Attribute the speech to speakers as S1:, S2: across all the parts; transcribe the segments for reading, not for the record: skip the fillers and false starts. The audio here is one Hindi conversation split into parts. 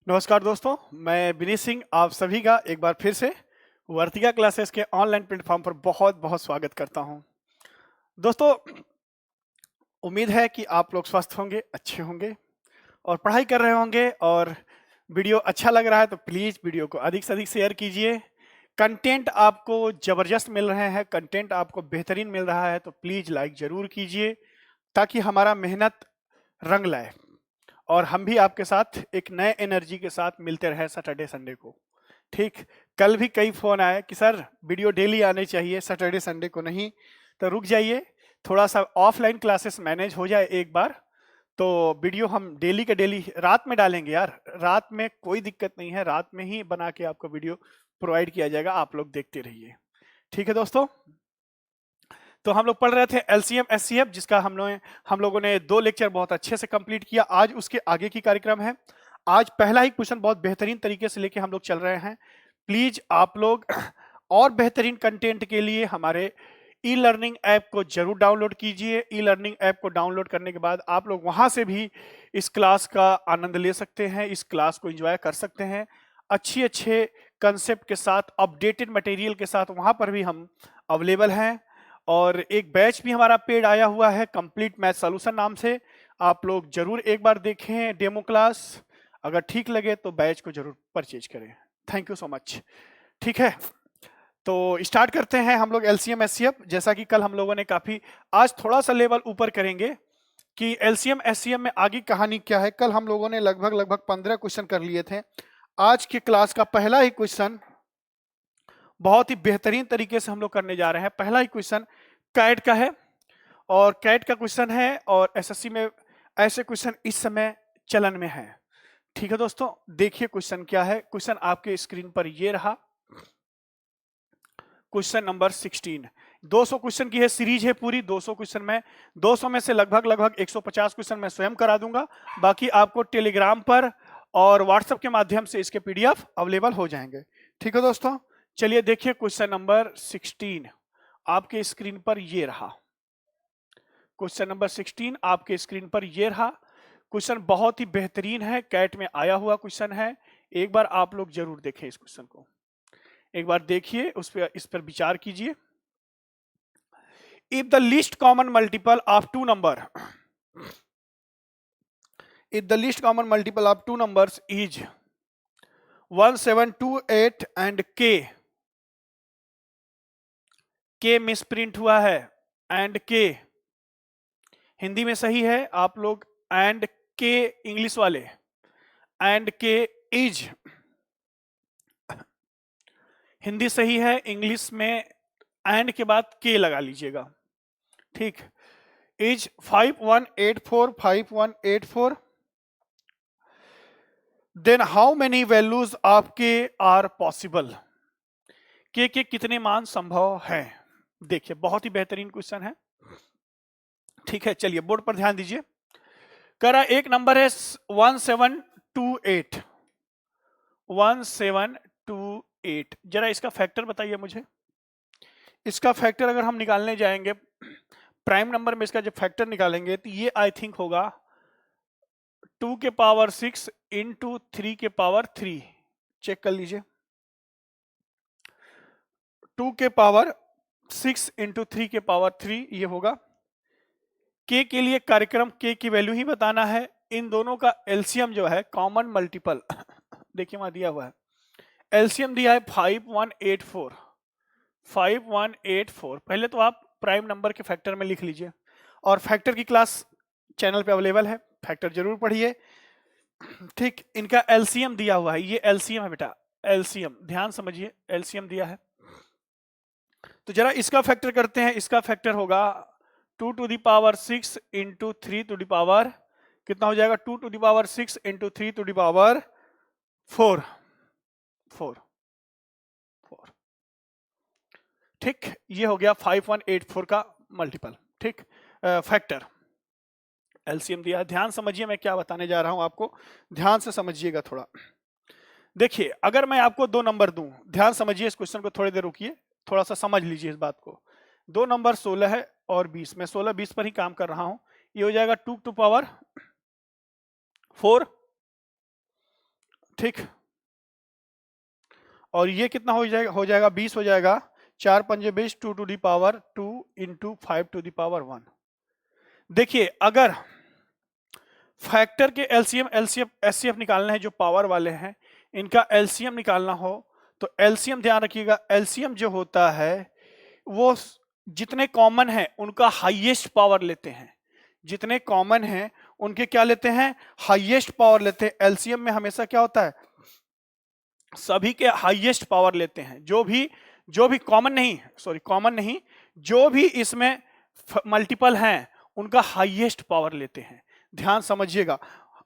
S1: नमस्कार दोस्तों, मैं विनीत सिंह आप सभी का एक बार फिर से वर्तिका क्लासेस के ऑनलाइन प्लेटफॉर्म पर बहुत बहुत स्वागत करता हूं। दोस्तों, उम्मीद है कि आप लोग स्वस्थ होंगे, अच्छे होंगे और पढ़ाई कर रहे होंगे। और वीडियो अच्छा लग रहा है तो प्लीज़ वीडियो को अधिक से अधिक शेयर कीजिए। कंटेंट आपको ज़बरदस्त मिल रहे हैं, कंटेंट आपको बेहतरीन मिल रहा है तो प्लीज़ लाइक ज़रूर कीजिए ताकि हमारा मेहनत रंग लाए और हम भी आपके साथ एक नए एनर्जी के साथ मिलते रहे सैटरडे संडे को। ठीक, कल भी कई फोन आए कि सर वीडियो डेली आने चाहिए, सैटरडे संडे को नहीं। तो रुक जाइए, थोड़ा सा ऑफलाइन क्लासेस मैनेज हो जाए एक बार तो वीडियो हम डेली के डेली रात में डालेंगे। यार रात में कोई दिक्कत नहीं है, रात में ही बना के आपको वीडियो प्रोवाइड किया जाएगा, आप लोग देखते रहिए। ठीक है दोस्तों, तो हम लोग पढ़ रहे थे एलसीएम एससीएफ, जिसका हम लोगों ने 2 लेक्चर बहुत अच्छे से कंप्लीट किया। आज उसके आगे की कार्यक्रम है। आज पहला ही क्वेश्चन बहुत बेहतरीन तरीके से लेके हम लोग चल रहे हैं। प्लीज आप लोग और बेहतरीन कंटेंट के लिए हमारे ई लर्निंग ऐप को जरूर डाउनलोड कीजिए। ई लर्निंग ऐप को डाउनलोड करने के बाद आप लोग वहां से भी इस क्लास का आनंद ले सकते हैं, इस क्लास को एंजॉय कर सकते हैं। अच्छे अच्छे कंसेप्ट के साथ, अपडेटेड मटेरियल के साथ वहां पर भी हम अवेलेबल हैं। और एक बैच भी हमारा पेड आया हुआ है कंप्लीट मैथ सॉल्यूशन नाम से, आप लोग जरूर एक बार देखें डेमो क्लास। अगर ठीक लगे तो बैच को जरूर परचेज करें। Thank you so much. ठीक है, तो स्टार्ट करते हैं हम लोग एलसीएम एससीएफ। जैसा कि कल हम लोगों ने काफी, आज थोड़ा सा लेवल ऊपर करेंगे कि एलसीएम एससीएम में आगे कहानी क्या है। कल हम लोगों ने लगभग 15 क्वेश्चन कर लिए थे। आज की क्लास का पहला ही क्वेश्चन बहुत ही बेहतरीन तरीके से हम लोग करने जा रहे हैं। पहला ही क्वेश्चन कैट का है और कैट का क्वेश्चन है और एसएससी में ऐसे क्वेश्चन इस समय चलन में है। ठीक है दोस्तों, देखिए क्वेश्चन क्या है। क्वेश्चन आपके स्क्रीन पर ये रहा, क्वेश्चन नंबर 16। 200 क्वेश्चन की है सीरीज है पूरी। 200 क्वेश्चन में 200 में से लगभग 150 क्वेश्चन मैं स्वयं करा दूंगा। बाकी आपको टेलीग्राम पर और व्हाट्सएप के माध्यम से इसके पीडीएफ अवेलेबल हो जाएंगे। ठीक है दोस्तों, चलिए देखिए क्वेश्चन नंबर 16 आपके स्क्रीन पर ये रहा। क्वेश्चन नंबर 16 आपके स्क्रीन पर ये रहा। क्वेश्चन बहुत ही बेहतरीन है, कैट में आया हुआ क्वेश्चन है। एक बार आप लोग जरूर देखें इस क्वेश्चन को, एक बार देखिए, इस पर विचार कीजिए। If the least common multiple of two number, if the least common multiple of two numbers is 1728 and k misprint हुआ है एंड के हिंदी में सही है, आप लोग एंड के इंग्लिश वाले एंड के इज हिंदी सही है, इंग्लिश में एंड के बाद के लगा लीजिएगा। ठीक, is 5184 then how many values of K are possible, के कितने मान संभव हैं। देखिए बहुत ही बेहतरीन क्वेश्चन है। ठीक है, चलिए बोर्ड पर ध्यान दीजिए। कह रहा एक नंबर है 1728, 1728। जरा इसका फैक्टर बताइए मुझे। इसका फैक्टर अगर हम निकालने जाएंगे, प्राइम नंबर में इसका जब फैक्टर निकालेंगे तो ये आई थिंक होगा 2 के पावर 6 इंटू 3 के पावर 3। चेक कर लीजिए, 2 के पावर 6 इंटू 3 के पावर 3 ये होगा। के लिए कार्यक्रम के की वैल्यू ही बताना है। इन दोनों का एलसीएम जो है कॉमन मल्टीपल देखिए वहां दिया हुआ है, एलसीएम दिया है 5184। 5184 पहले तो आप प्राइम नंबर के फैक्टर में लिख लीजिए और फैक्टर की क्लास चैनल पे अवेलेबल है, फैक्टर जरूर पढ़िए। ठीक, इनका एलसीएम दिया हुआ है, ये एलसीएम है बेटा, एलसीएम ध्यान समझिए, एलसीएम दिया है। तो जरा इसका फैक्टर करते हैं। इसका फैक्टर होगा 2 to the power 6 into 3 to the power, कितना हो जाएगा 2 to the power 6 into 3 to the power 4। ठीक, ये हो गया 5184 का मल्टीपल। ठीक, फैक्टर एलसीएम दिया है। ध्यान समझिए मैं क्या बताने जा रहा हूं आपको, ध्यान से समझिएगा थोड़ा। देखिए अगर मैं आपको 2 नंबर दूं, ध्यान समझिए इस क्वेश्चन को, थोड़ी देर रुकिए, थोड़ा सा समझ लीजिए इस बात को। 2 नंबर 16 है और 20, मैं 16 20 पर ही काम कर रहा हूं। ये हो जाएगा 2 टू पावर 4, ठीक, और ये कितना हो जाएगा 20 हो जाएगा, 4 पंजे 20, 2 to the power 2 into 5 to the power 1। देखिए अगर फैक्टर के एलसीएम एलसीएम एचसीएफ निकालना है, जो पावर वाले हैं इनका एलसीएम निकालना हो तो एलसीएम ध्यान रखिएगा, एलसीएम जो होता है वो जितने कॉमन है उनका हाईएस्ट पावर लेते हैं, जितने कॉमन हैं उनके क्या लेते हैं, हाईएस्ट पावर लेते हैं। एलसीएम में हमेशा क्या होता है, सभी के हाईएस्ट पावर लेते हैं, जो भी कॉमन नहीं, जो भी इसमें मल्टीपल हैं उनका हाईएस्ट पावर लेते हैं। ध्यान समझिएगा,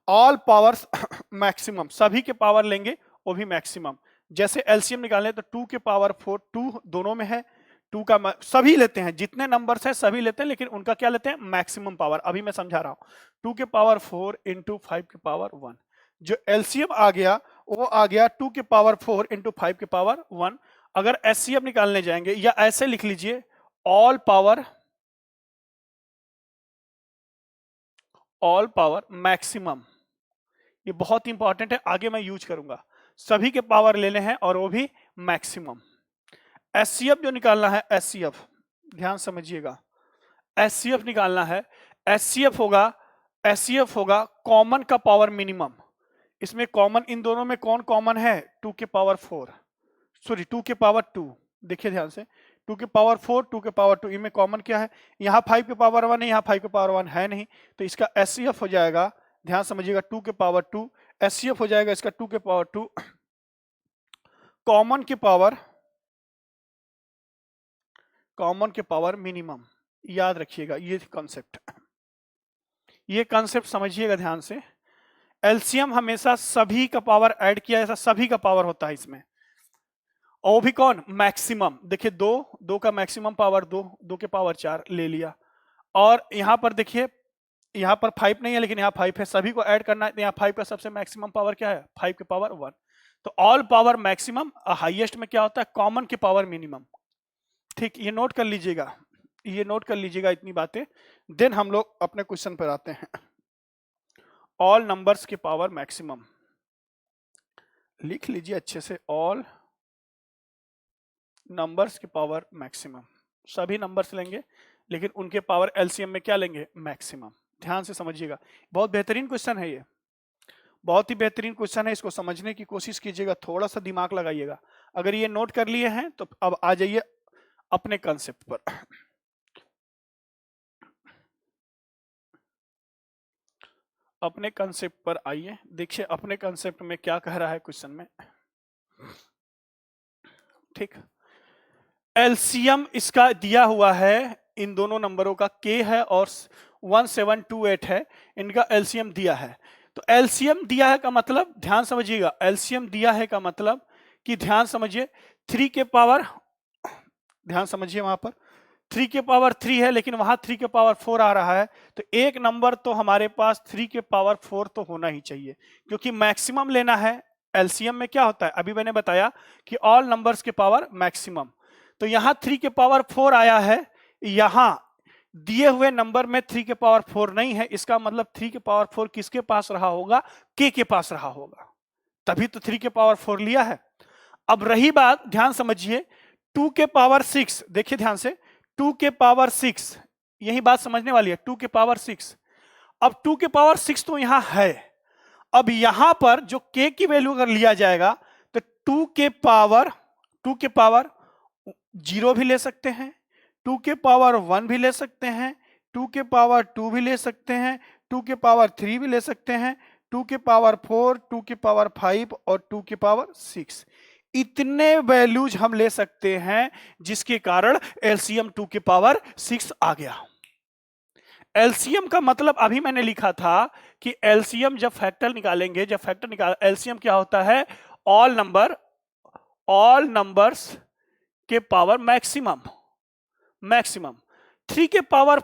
S1: ऑल पावर्स मैक्सिमम, सभी के पावर लेंगे वो भी मैक्सिमम। जैसे एलसीएम निकालें तो 2 के पावर 4, 2 दोनों में है, 2 का सभी लेते हैं, जितने नंबर्स हैं सभी लेते हैं, लेकिन उनका क्या लेते हैं, मैक्सिमम पावर। अभी मैं समझा रहा हूं, 2 के पावर 4 इंटू 5 के पावर 1, जो एलसीएम आ गया वो आ गया 2 के पावर 4 इंटू 5 के पावर 1। अगर एचसीएफ निकालने जाएंगे या ऐसे लिख लीजिए, ऑल पावर मैक्सिमम, ये बहुत इंपॉर्टेंट है, आगे मैं यूज करूंगा। सभी के पावर लेने हैं और वो भी मैक्सिमम। एचसीएफ जो निकालना है, एचसीएफ ध्यान समझिएगा, एचसीएफ निकालना है, एचसीएफ होगा कॉमन का पावर मिनिमम। इसमें कॉमन, इन दोनों में कौन कॉमन है, 2 के पावर 2, देखिए ध्यान से, 2 के पावर 4, 2 के पावर 2, इनमें कॉमन क्या है, यहाँ 5 के पावर 1 है, यहाँ 5 के पावर 1 है नहीं, तो इसका एचसीएफ हो जाएगा, ध्यान समझिएगा, 2 के पावर 2, एचसीएफ हो जाएगा इसका 2 के पावर 2, कॉमन के पावर मिनिमम। याद रखिएगा ये कॉन्सेप्ट समझिएगा ध्यान से। एलसीएम हमेशा सभी का पावर ऐड किया, ऐसा सभी का पावर होता है इसमें, और वो भी कौन, मैक्सिमम। देखिए 2 का मैक्सिमम पावर 2 के पावर 4 ले लिया, और यहां पर देखिए यहां पर 5 नहीं है लेकिन यहाँ 5 है, सभी को ऐड करना है, तो यहाँ 5 का सबसे मैक्सिमम पावर क्या है, 5 के पावर 1। तो ऑल पावर मैक्सिमम, हाईएस्ट में क्या होता है, कॉमन के पावर मिनिमम। ठीक, ये नोट कर लीजिएगा इतनी बातें। देन हम लोग अपने क्वेश्चन पर आते हैं। ऑल नंबर्स के पावर मैक्सिमम लिख लीजिए अच्छे से, ऑल नंबर्स के पावर मैक्सिमम, सभी नंबर्स लेंगे लेकिन उनके पावर एलसीएम में क्या लेंगे, मैक्सिमम। ध्यान से समझिएगा, बहुत बेहतरीन क्वेश्चन है ये, बहुत ही बेहतरीन क्वेश्चन है, इसको समझने की कोशिश कीजिएगा, थोड़ा सा दिमाग लगाइएगा। अगर ये नोट कर लिए हैं तो अब आ जाइए अपने कंसेप्ट पर। अपने कंसेप्ट पर आइए, देखिए अपने कंसेप्ट में क्या कह रहा है क्वेश्चन में। ठीक, एलसीएम इसका दिया हुआ है, इन दोनों नंबरों का k है और 1728 है, इनका एलसीएम दिया है। तो एलसीएम दिया है का मतलब, ध्यान समझिएगा, एलसीएम दिया है का मतलब कि ध्यान समझिए 3 के पावर, ध्यान समझिए वहां पर 3 के पावर 3 है लेकिन वहां 3 के पावर 4 आ रहा है, तो एक नंबर तो हमारे पास 3 के पावर 4 तो होना ही चाहिए, क्योंकि मैक्सिमम लेना है। एलसीएम में क्या होता है, अभी मैंने बताया कि ऑल नंबर्स के पावर मैक्सिमम, तो यहां 3 के पावर 4 आया है, यहां दिए हुए नंबर में 3 के पावर 4 नहीं है, इसका मतलब 3 के पावर 4 किसके पास रहा होगा, k के पास रहा होगा, तभी तो 3 के पावर 4 लिया है। अब रही बात, ध्यान समझिए, 2 के पावर 6, देखिए ध्यान से, 2 के पावर 6, यही बात समझने वाली है, 2 के पावर 6। अब 2 के पावर 6 तो यहां है, अब यहां पर जो k की वैल्यू अगर लिया जाएगा तो 2 के पावर 0 भी ले सकते हैं, 2 के पावर 1 भी ले सकते हैं, 2 के पावर 2 भी ले सकते हैं, 2 के पावर 3 भी ले सकते हैं, 2 के पावर 4, 2 के पावर 5 और 2 के पावर 6, इतने वैल्यूज हम ले सकते हैं, जिसके कारण एलसीएम 2 के पावर 6 आ गया। एलसीएम का मतलब अभी मैंने लिखा था कि एलसीएम जब फैक्टर निकालेंगे, एलसीएम क्या होता है, ऑल नंबर्स के पावर मैक्सिमम। 3 के पावर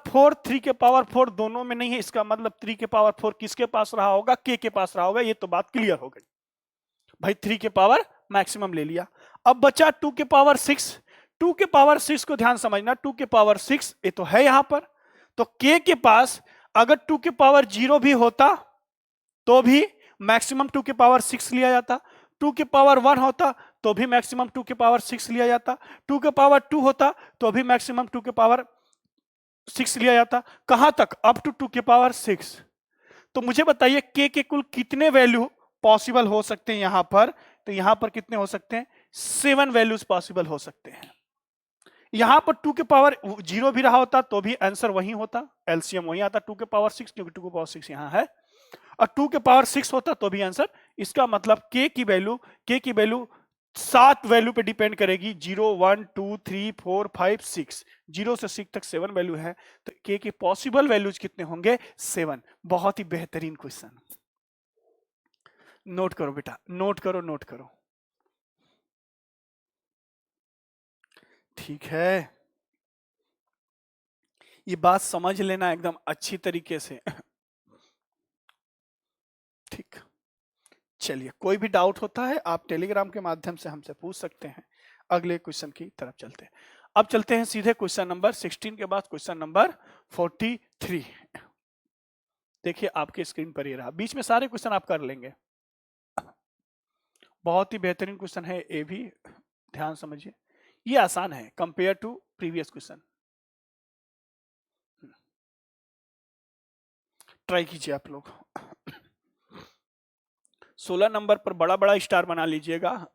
S1: 4 दोनों में नहीं है, इसका मतलब 3 के पावर 4 किसके पास रहा होगा, k के पास रहा होगा, ये तो बात क्लियर हो गई भाई। 3 के पावर मैक्सिमम ले लिया, अब बचा 2 के पावर 6। 2 के पावर 6 को ध्यान समझना, 2 के पावर 6 ये तो है यहां पर, तो k के पास अगर 2 के पावर 0 भी होता तो भी मैक्सिमम 2 के पावर 6 लिया जाता, 2 के पावर 1 होता तो भी मैक्सिमम 2 के पावर 6 लिया जाता, 2 के पावर 2 होता तो भी मैक्सिमम 2 के पावर 6 लिया जाता। कहां तक? अप टू 2 के पावर 6। तो मुझे बताइए के कुल कितने वैल्यू पॉसिबल हो सकते हैं यहां पर? तो यहां पर कितने हो सकते हैं? 7 वैल्यूज पॉसिबल हो सकते हैं। यहां पर 2 के पावर 0 भी रहा होता तो भी आंसर वही होता, एलसीएम वही आता 2 के पावर 6, क्योंकि 2 के पावर 6 यहां है, और 2 के पावर 6 होता तो भी आंसर। इसका मतलब के की वैल्यू 7 वैल्यू पे डिपेंड करेगी, 0 1 2 3 4 5 6, 0 से 6 तक 7 वैल्यू है, तो के पॉसिबल वैल्यूज कितने होंगे? 7। बहुत ही बेहतरीन क्वेश्चन, नोट करो बेटा, नोट करो, नोट करो। ठीक है, ये बात समझ लेना एकदम अच्छी तरीके से। ठीक, चलिए, कोई भी डाउट होता है आप टेलीग्राम के माध्यम से हमसे पूछ सकते हैं। अगले क्वेश्चन की तरफ चलते हैं। अब चलते हैं सीधे क्वेश्चन नंबर 16 के बाद क्वेश्चन नंबर 43। देखिए आपके स्क्रीन पर ये रहा, बीच में सारे क्वेश्चन आप कर लेंगे। बहुत ही बेहतरीन क्वेश्चन है ये भी, ध्यान समझिए, ये आसान है compare to previous question. Try कीजिए आप लोग। 16 नंबर पर बड़ा बड़ा स्टार बना लीजिएगा।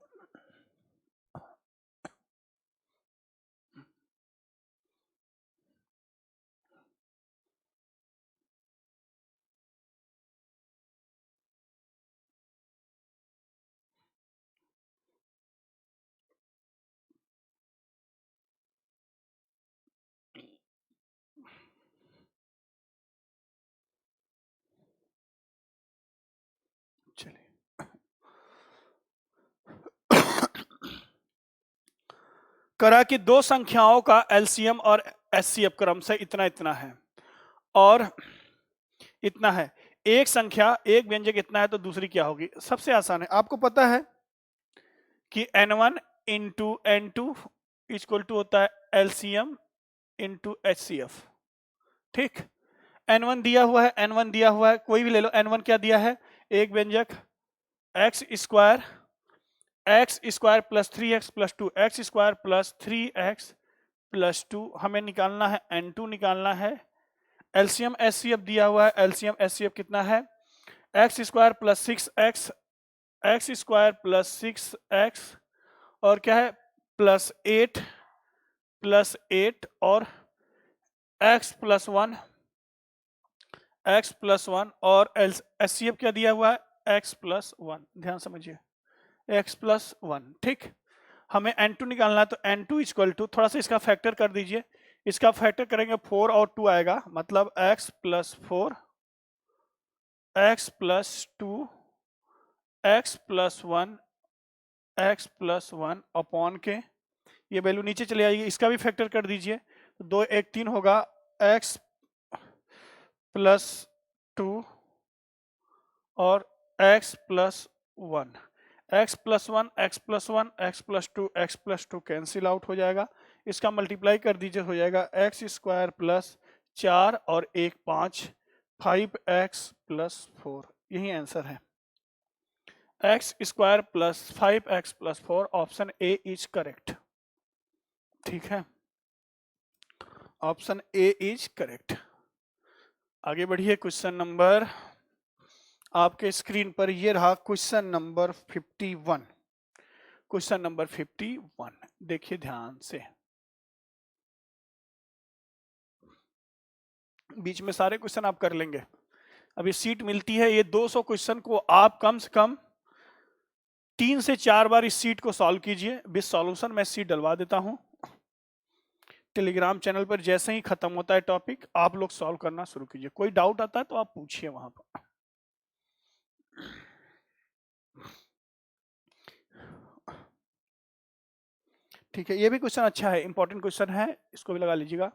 S1: चलिए, करा कि दो संख्याओं का एलसीएम और एचसीएफ क्रम से इतना इतना है और इतना है। एक संख्या, एक व्यंजक इतना है तो दूसरी क्या होगी? सबसे आसान है, आपको पता है कि n1 into n2 equal to होता है एलसीएम इंटू एचसीएफ। ठीक, n1 दिया हुआ है, n1 दिया हुआ है, कोई भी ले लो, n1 क्या दिया है? एक व्यंजक x square plus 3x plus 2, x square plus 3x plus 2, हमें निकालना है n2 निकालना है। एलसीएम एचसीएफ दिया हुआ है, एलसीएम एचसीएफ कितना है? X square plus 6x, x square plus 6x और क्या है? प्लस 8 और x प्लस 1, और एचसीएफ क्या दिया हुआ है? x प्लस 1, ध्यान समझिए, x प्लस 1। ठीक, हमें n2 निकालना है, तो n2 इक्वल टू, थोड़ा सा इसका फैक्टर कर दीजिए, इसका फैक्टर करेंगे 4 और 2 आएगा, मतलब x plus 4, x plus 2, x plus 1, x plus 1 upon के, ये वैल्यू नीचे चले आएगी, इसका भी फैक्टर कर दीजिए, 2 1 3 होगा, x प्लस 2 और x plus 1, x plus 1, x plus 1, x plus 2, x plus 2 cancel out हो जाएगा, इसका मल्टीप्लाई कर दीजिए, हो जाएगा x स्क्वायर प्लस 4 और 1 5, 5x प्लस 4, यही आंसर है। x square plus 5x plus 4, option A is correct. ठीक है, ऑप्शन ए इज करेक्ट। आगे बढ़िए, क्वेश्चन नंबर आपके स्क्रीन पर ये रहा, क्वेश्चन नंबर 51। क्वेश्चन नंबर 51 देखिए ध्यान से, बीच में सारे क्वेश्चन आप कर लेंगे। अभी सीट मिलती है, ये 200 क्वेश्चन को आप कम से कम 3 से 4 बार इस सीट को सॉल्व कीजिए। विद सॉल्यूशन मैं सीट डलवा देता हूं टेलीग्राम चैनल पर, जैसे ही खत्म होता है टॉपिक आप लोग सॉल्व करना शुरू कीजिए। कोई डाउट आता है तो आप पूछिए वहां पर। ठीक है, ये भी क्वेश्चन अच्छा है, इंपॉर्टेंट क्वेश्चन है, इसको भी लगा लीजिएगा।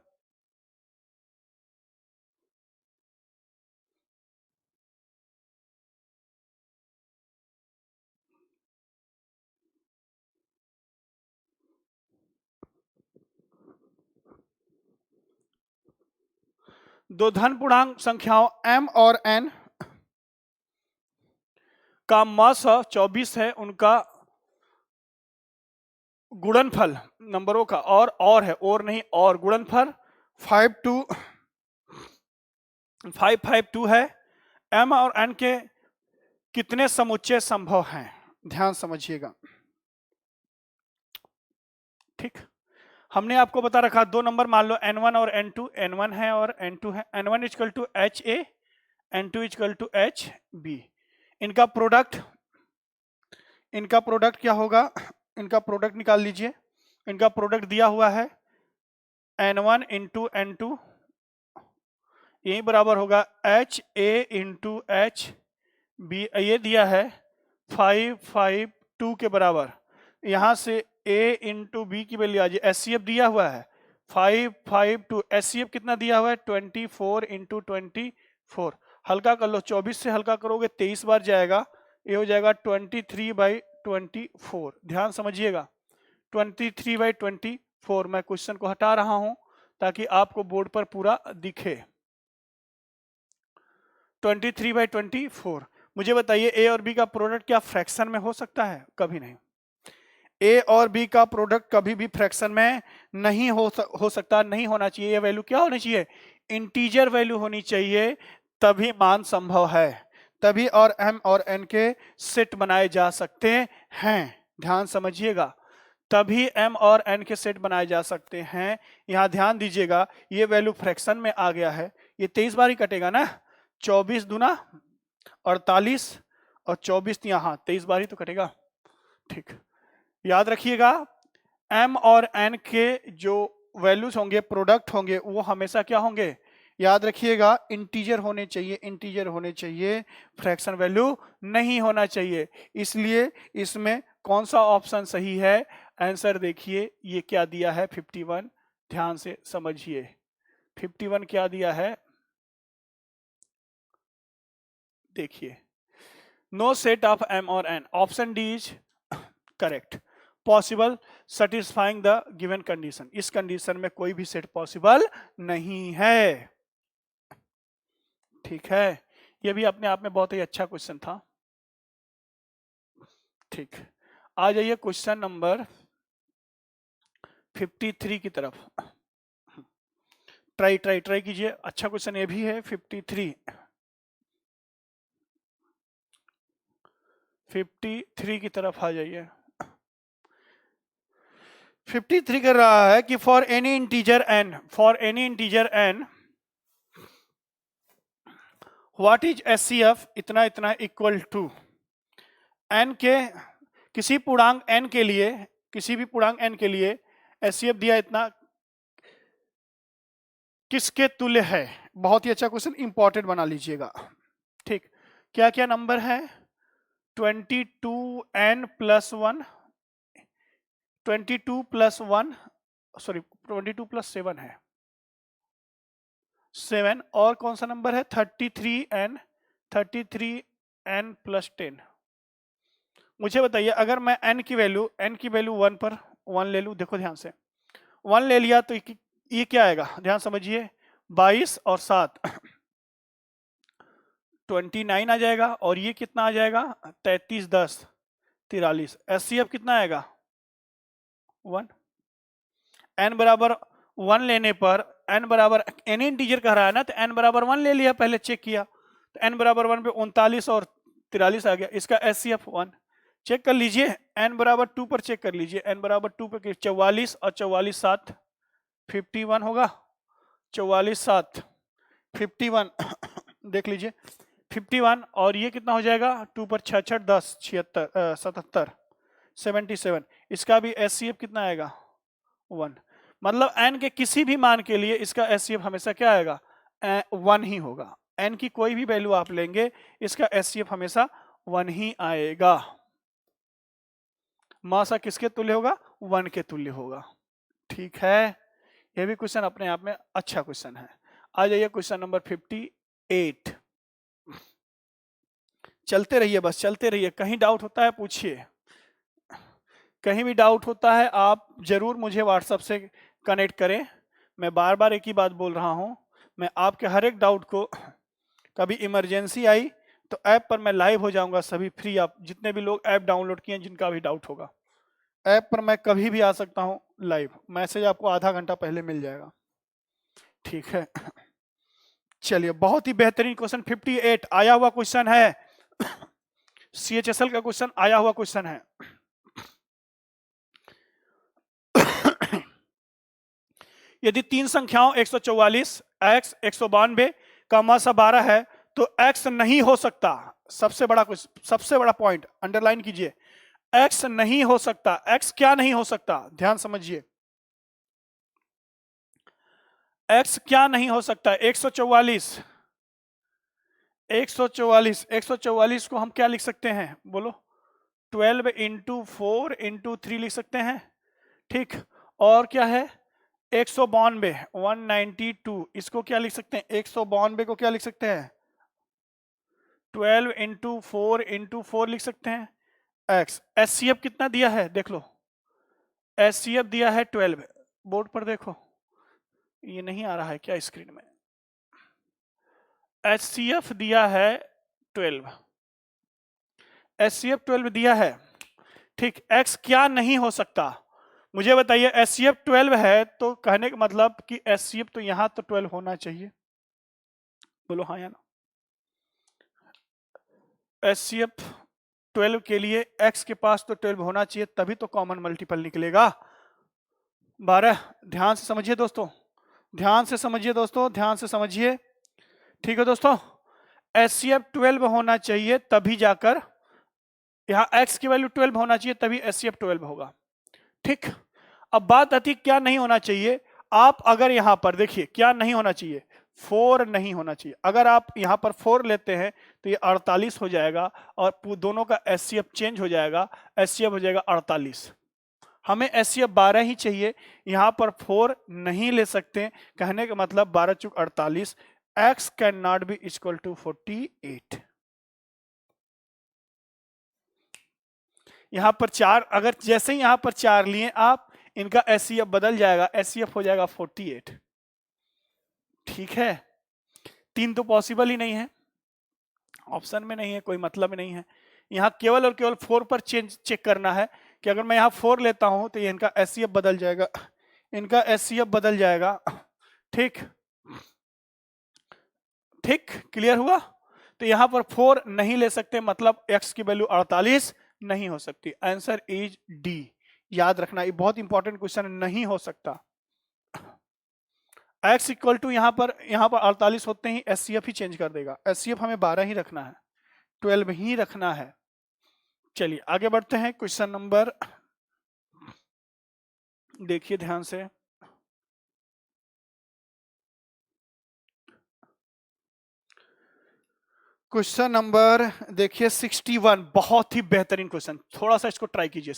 S1: दो धन पूर्णांक संख्याओं m और n का मास 24 है, उनका गुणनफल नंबरों का और है, और नहीं, और गुणनफल 552 है। m और n के कितने समुच्चय संभव हैं? ध्यान समझिएगा। ठीक, हमने आपको बता रखा दो नंबर मान लो n1 और n2, n1 है और n2 है। n1 equal to H A, n2 equal to H B. इनका प्रोडक्ट क्या होगा? इनका प्रोडक्ट निकाल लीजिए। इनका प्रोडक्ट दिया हुआ है n1 इंटू n2, यही बराबर होगा H A into H B. ये दिया है 552 के बराबर। यहां से a इंटू बी की वैल्यू आ जाए, एचसीएफ दिया हुआ है 552, एचसीएफ कितना दिया हुआ है 24 इंटू 24। हल्का कर लो, 24 से हल्का करोगे 23 बार जाएगा, ये हो जाएगा 23/24। ध्यान समझिएगा, 23/24। मैं क्वेश्चन को हटा रहा हूं ताकि आपको बोर्ड पर पूरा दिखे। 23/24। मुझे बताइए ए और बी का प्रोडक्ट क्या फ्रैक्शन में हो सकता है? कभी नहीं। ए और बी का प्रोडक्ट कभी भी फ्रैक्शन में नहीं हो सकता, नहीं होना चाहिए। ये वैल्यू क्या होनी चाहिए? इंटीजर वैल्यू होनी चाहिए, तभी मान संभव है, तभी और m और n के सेट बनाए जा सकते हैं। ध्यान समझिएगा, तभी m और n के सेट बनाए जा सकते हैं। यहां ध्यान दीजिएगा, ये वैल्यू फ्रैक्शन में आ गया है, ये 23 बार ही कटेगा ना, 24 दूना 48 और 24 यहाँ 23 बार ही तो कटेगा। ठीक, याद रखिएगा m और n के जो वैल्यूज होंगे, प्रोडक्ट होंगे, वो हमेशा क्या होंगे? याद रखिएगा, इंटीजर होने चाहिए, इंटीजर होने चाहिए, फ्रैक्शन वैल्यू नहीं होना चाहिए। इसलिए इसमें कौन सा ऑप्शन सही है? आंसर देखिए, ये क्या दिया है 51। ध्यान से समझिए, 51 क्या दिया है देखिए, नो सेट ऑफ m और n। Option D is correct, possible satisfying the given condition. इस कंडीशन में कोई भी सेट पॉसिबल नहीं है। ठीक है, ये भी अपने आप में बहुत ही अच्छा क्वेश्चन था। ठीक, आ जाइए क्वेश्चन नंबर 53 की तरफ। ट्राई कीजिए, अच्छा क्वेश्चन ये भी है। 53 की तरफ आ जाइए। 53 कर रहा है कि for any integer n, what is HCF इतना इतना इक्वल टू n के किसी पूर्णांक n के लिए, किसी भी पूर्णांक n के लिए एचसीएफ दिया इतना, किसके तुल्य है? बहुत ही अच्छा क्वेश्चन, इंपॉर्टेंट बना लीजिएगा। ठीक, क्या क्या नंबर है? 22n plus 1, 22 plus 1, sorry 22 plus 7 है 7, और कौन सा नंबर है? 33n plus 10। मुझे बताइए, अगर मैं n की वैल्यू 1 पर 1 ले लूं, देखो ध्यान से, 1 ले लिया तो ये क्या आएगा? ध्यान समझिए, 22 और 7 29 आ जाएगा, और ये कितना आ जाएगा? 33 10 43। एचसीएफ कितना आएगा? 1। n बराबर 1 लेने पर, n बराबर एनी इंटीजर कह रहा है ना, तो n बराबर 1 ले लिया, पहले चेक किया, तो n बराबर 1 पे 39 और 43 आ गया। इसका एचसीएफ 1 चेक कर लीजिए। n बराबर 2 पर चेक कर लीजिए, n बराबर 2 पे 44 और 44 7 51 होगा, 44 7 51 देख लीजिए 51, और ये कितना हो जाएगा? 2 पर 6 6 10 76 77 77। इसका भी एचसीएफ कितना आएगा? 1। मतलब n के किसी भी मान के लिए इसका एचसीएफ हमेशा क्या आएगा? 1 ही होगा। n की कोई भी वैल्यू आप लेंगे, इसका एचसीएफ हमेशा 1 ही आएगा। मासा किसके तुल्य होगा? 1 के तुल्य होगा। ठीक है, यह भी क्वेश्चन अपने आप में अच्छा क्वेश्चन है। आ जाइए क्वेश्चन नंबर 58। चलते रहिए, बस चलते रहिए, कहीं डाउट होता है पूछिए, कहीं भी डाउट होता है आप जरूर मुझे व्हाट्सएप से कनेक्ट करें। मैं बार बार एक ही बात बोल रहा हूं, मैं आपके हर एक डाउट को, कभी इमरजेंसी आई तो ऐप पर मैं लाइव हो जाऊंगा, सभी फ्री। आप जितने भी लोग ऐप डाउनलोड किए, जिनका भी डाउट होगा, ऐप पर मैं कभी भी आ सकता हूं लाइव। मैसेज आपको आधा घंटा पहले मिल जाएगा, ठीक है। चलिए, बहुत ही बेहतरीन क्वेश्चन 58 आया हुआ क्वेश्चन है। CHSL का क्वेश्चन आया हुआ क्वेश्चन है। यदि तीन संख्याओं 144, x 192 का मासा 12 है तो x नहीं हो सकता। सबसे बड़ा पॉइंट अंडरलाइन कीजिए, x नहीं हो सकता। x क्या नहीं हो सकता, ध्यान समझिए। x क्या नहीं हो सकता? 144 को हम क्या लिख सकते हैं, बोलो? 12 इंटू 4 इंटू 3 लिख सकते हैं, ठीक। और क्या है? 192 192, इसको क्या लिख सकते हैं? 192 को क्या लिख सकते हैं? 12 इंटू 4 लिख सकते हैं। x SCF कितना दिया है देख लो, SCF दिया है 12। बोर्ड पर देखो, ये नहीं आ रहा है क्या स्क्रीन में? HCF दिया है 12, SCF 12 दिया है, ठीक। x क्या नहीं हो सकता, मुझे बताइए। SCF 12 है तो कहने का मतलब कि SCF तो यहां तो 12 होना चाहिए, बोलो हाँ या ना? SCF 12 के लिए x के पास तो 12 होना चाहिए, तभी तो कॉमन मल्टीपल निकलेगा 12। ध्यान से समझिए दोस्तों, ध्यान से समझिए दोस्तों, ध्यान से समझिए, ठीक है दोस्तों। SCF 12 होना चाहिए तभी जाकर यहाँ x की वैल्यू 12 होना चाहिए, तभी SCF 12 होगा, ठीक। अब बात आती है क्या नहीं होना चाहिए। आप अगर यहां पर देखिए क्या नहीं होना चाहिए, 4 नहीं होना चाहिए। अगर आप यहां पर 4 लेते हैं तो ये 48 हो जाएगा और दोनों का SCF चेंज हो जाएगा, SCF हो जाएगा 48। हमें SCF 12 ही चाहिए, यहां पर 4 नहीं ले सकते। कहने का मतलब 12 चुक 48, x can not be equal to 48। यहां पर 4, अगर जैसे ही यहां पर 4 लिए आप, इनका SCF बदल जाएगा, SCF हो जाएगा 48, ठीक है। 3 तो पॉसिबल ही नहीं है, ऑप्शन में नहीं है, कोई मतलब नहीं है। यहां केवल और केवल 4 पर चेक करना है कि अगर मैं यहां 4 लेता हूं तो ये इनका SCF बदल जाएगा, इनका SCF बदल जाएगा, ठीक। ठीक, क्लियर हुआ? तो यहां पर 4 नहीं ले सकते, मतलब x की वैल्यू 48 नहीं हो सकती। Answer is D. याद रखना, ये बहुत इंपॉर्टेंट क्वेश्चन, नहीं हो सकता। x इक्वल टू यहां पर 48 होते ही SCF ही चेंज कर देगा। SCF हमें 12 ही रखना है, 12 ही रखना है। चलिए आगे बढ़ते हैं। क्वेश्चन नंबर, देखिए ध्यान से, क्वेश्चन नंबर देखिए 61, बहुत ही बेहतरीन क्वेश्चन, थोड़ा सा इसको ट्राई कीजिए।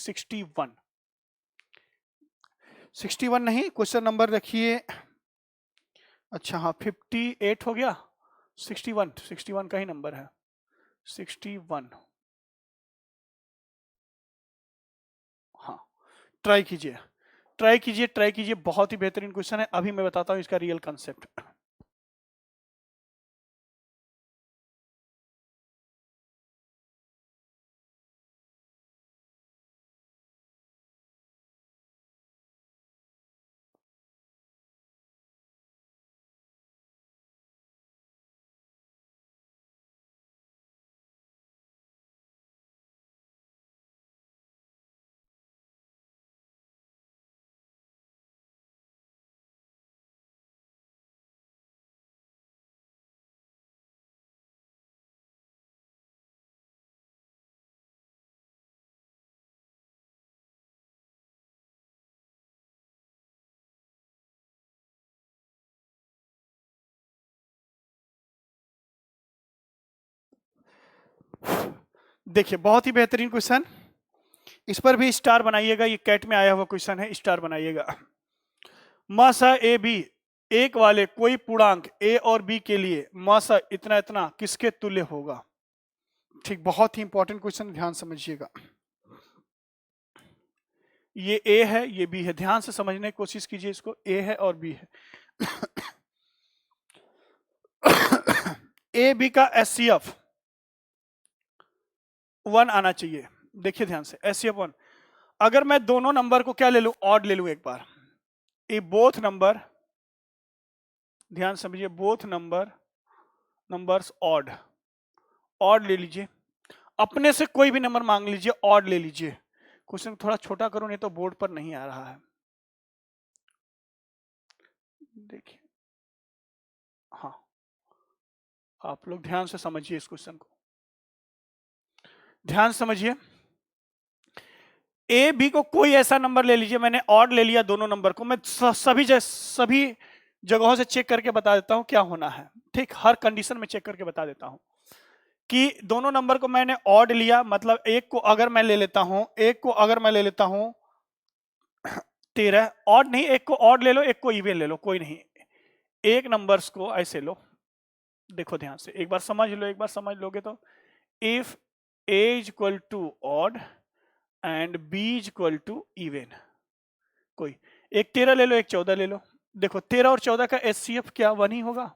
S1: 61 नहीं, क्वेश्चन नंबर देखिए, अच्छा हाँ 58 हो गया, 61 का ही नंबर है 61। हाँ, ट्राई कीजिए, ट्राई कीजिए, ट्राई कीजिए, बहुत ही बेहतरीन क्वेश्चन है। अभी मैं बताता हूँ इसका रियल कंसेप्ट। देखिए बहुत ही बेहतरीन क्वेश्चन, इस पर भी स्टार बनाइएगा, ये कैट में आया हुआ क्वेश्चन है, स्टार बनाइएगा। मासा ए बी एक वाले कोई पूर्णांक ए और बी के लिए मासा इतना इतना किसके तुल्य होगा? ठीक, बहुत ही इंपॉर्टेंट क्वेश्चन, ध्यान समझिएगा। ये ए है, ये बी है, ध्यान से समझने की कोशिश कीजिए इसको। ए है और बी है। ए बी का SCF 1 आना चाहिए। देखिए ध्यान से, एचसीएफ 1। अगर मैं दोनों नंबर को क्या ले लूं, ऑड ले लूं एक बार, ये बोथ नंबर, ध्यान समझिए, बोथ नंबर्स ऑड, ऑड ले लीजिए, अपने से कोई भी नंबर मांग लीजिए, ऑड ले लीजिए। क्वेश्चन थोड़ा छोटा करो नहीं तो बोर्ड पर नहीं आ रहा है। देखिए, हाँ, आप लोग ध्यान से समझिए इस क्वेश्चन को, ध्यान समझिए। ए बी को कोई ऐसा नंबर ले लीजिए, मैंने ऑड ले लिया दोनों नंबर को, मैं सभी जगहों से चेक करके बता देता हूं क्या होना है, ठीक, हर कंडीशन में चेक करके बता देता हूं कि दोनों नंबर को मैंने ऑड लिया, मतलब एक को अगर मैं ले लेता हूं, 13, ऑड नहीं, एक को ऑड ले लो, एक को इवन ले लो, कोई नहीं, एक नंबर्स को ऐसे लो। देखो ध्यान से, एक बार समझ लो, एक बार समझ लोगे तो, if a is equal to odd and b is equal to even, कोई एक 13 ले लो, एक 14 ले लो। देखो 13 और 14 का एचसीएफ क्या 1 ही होगा।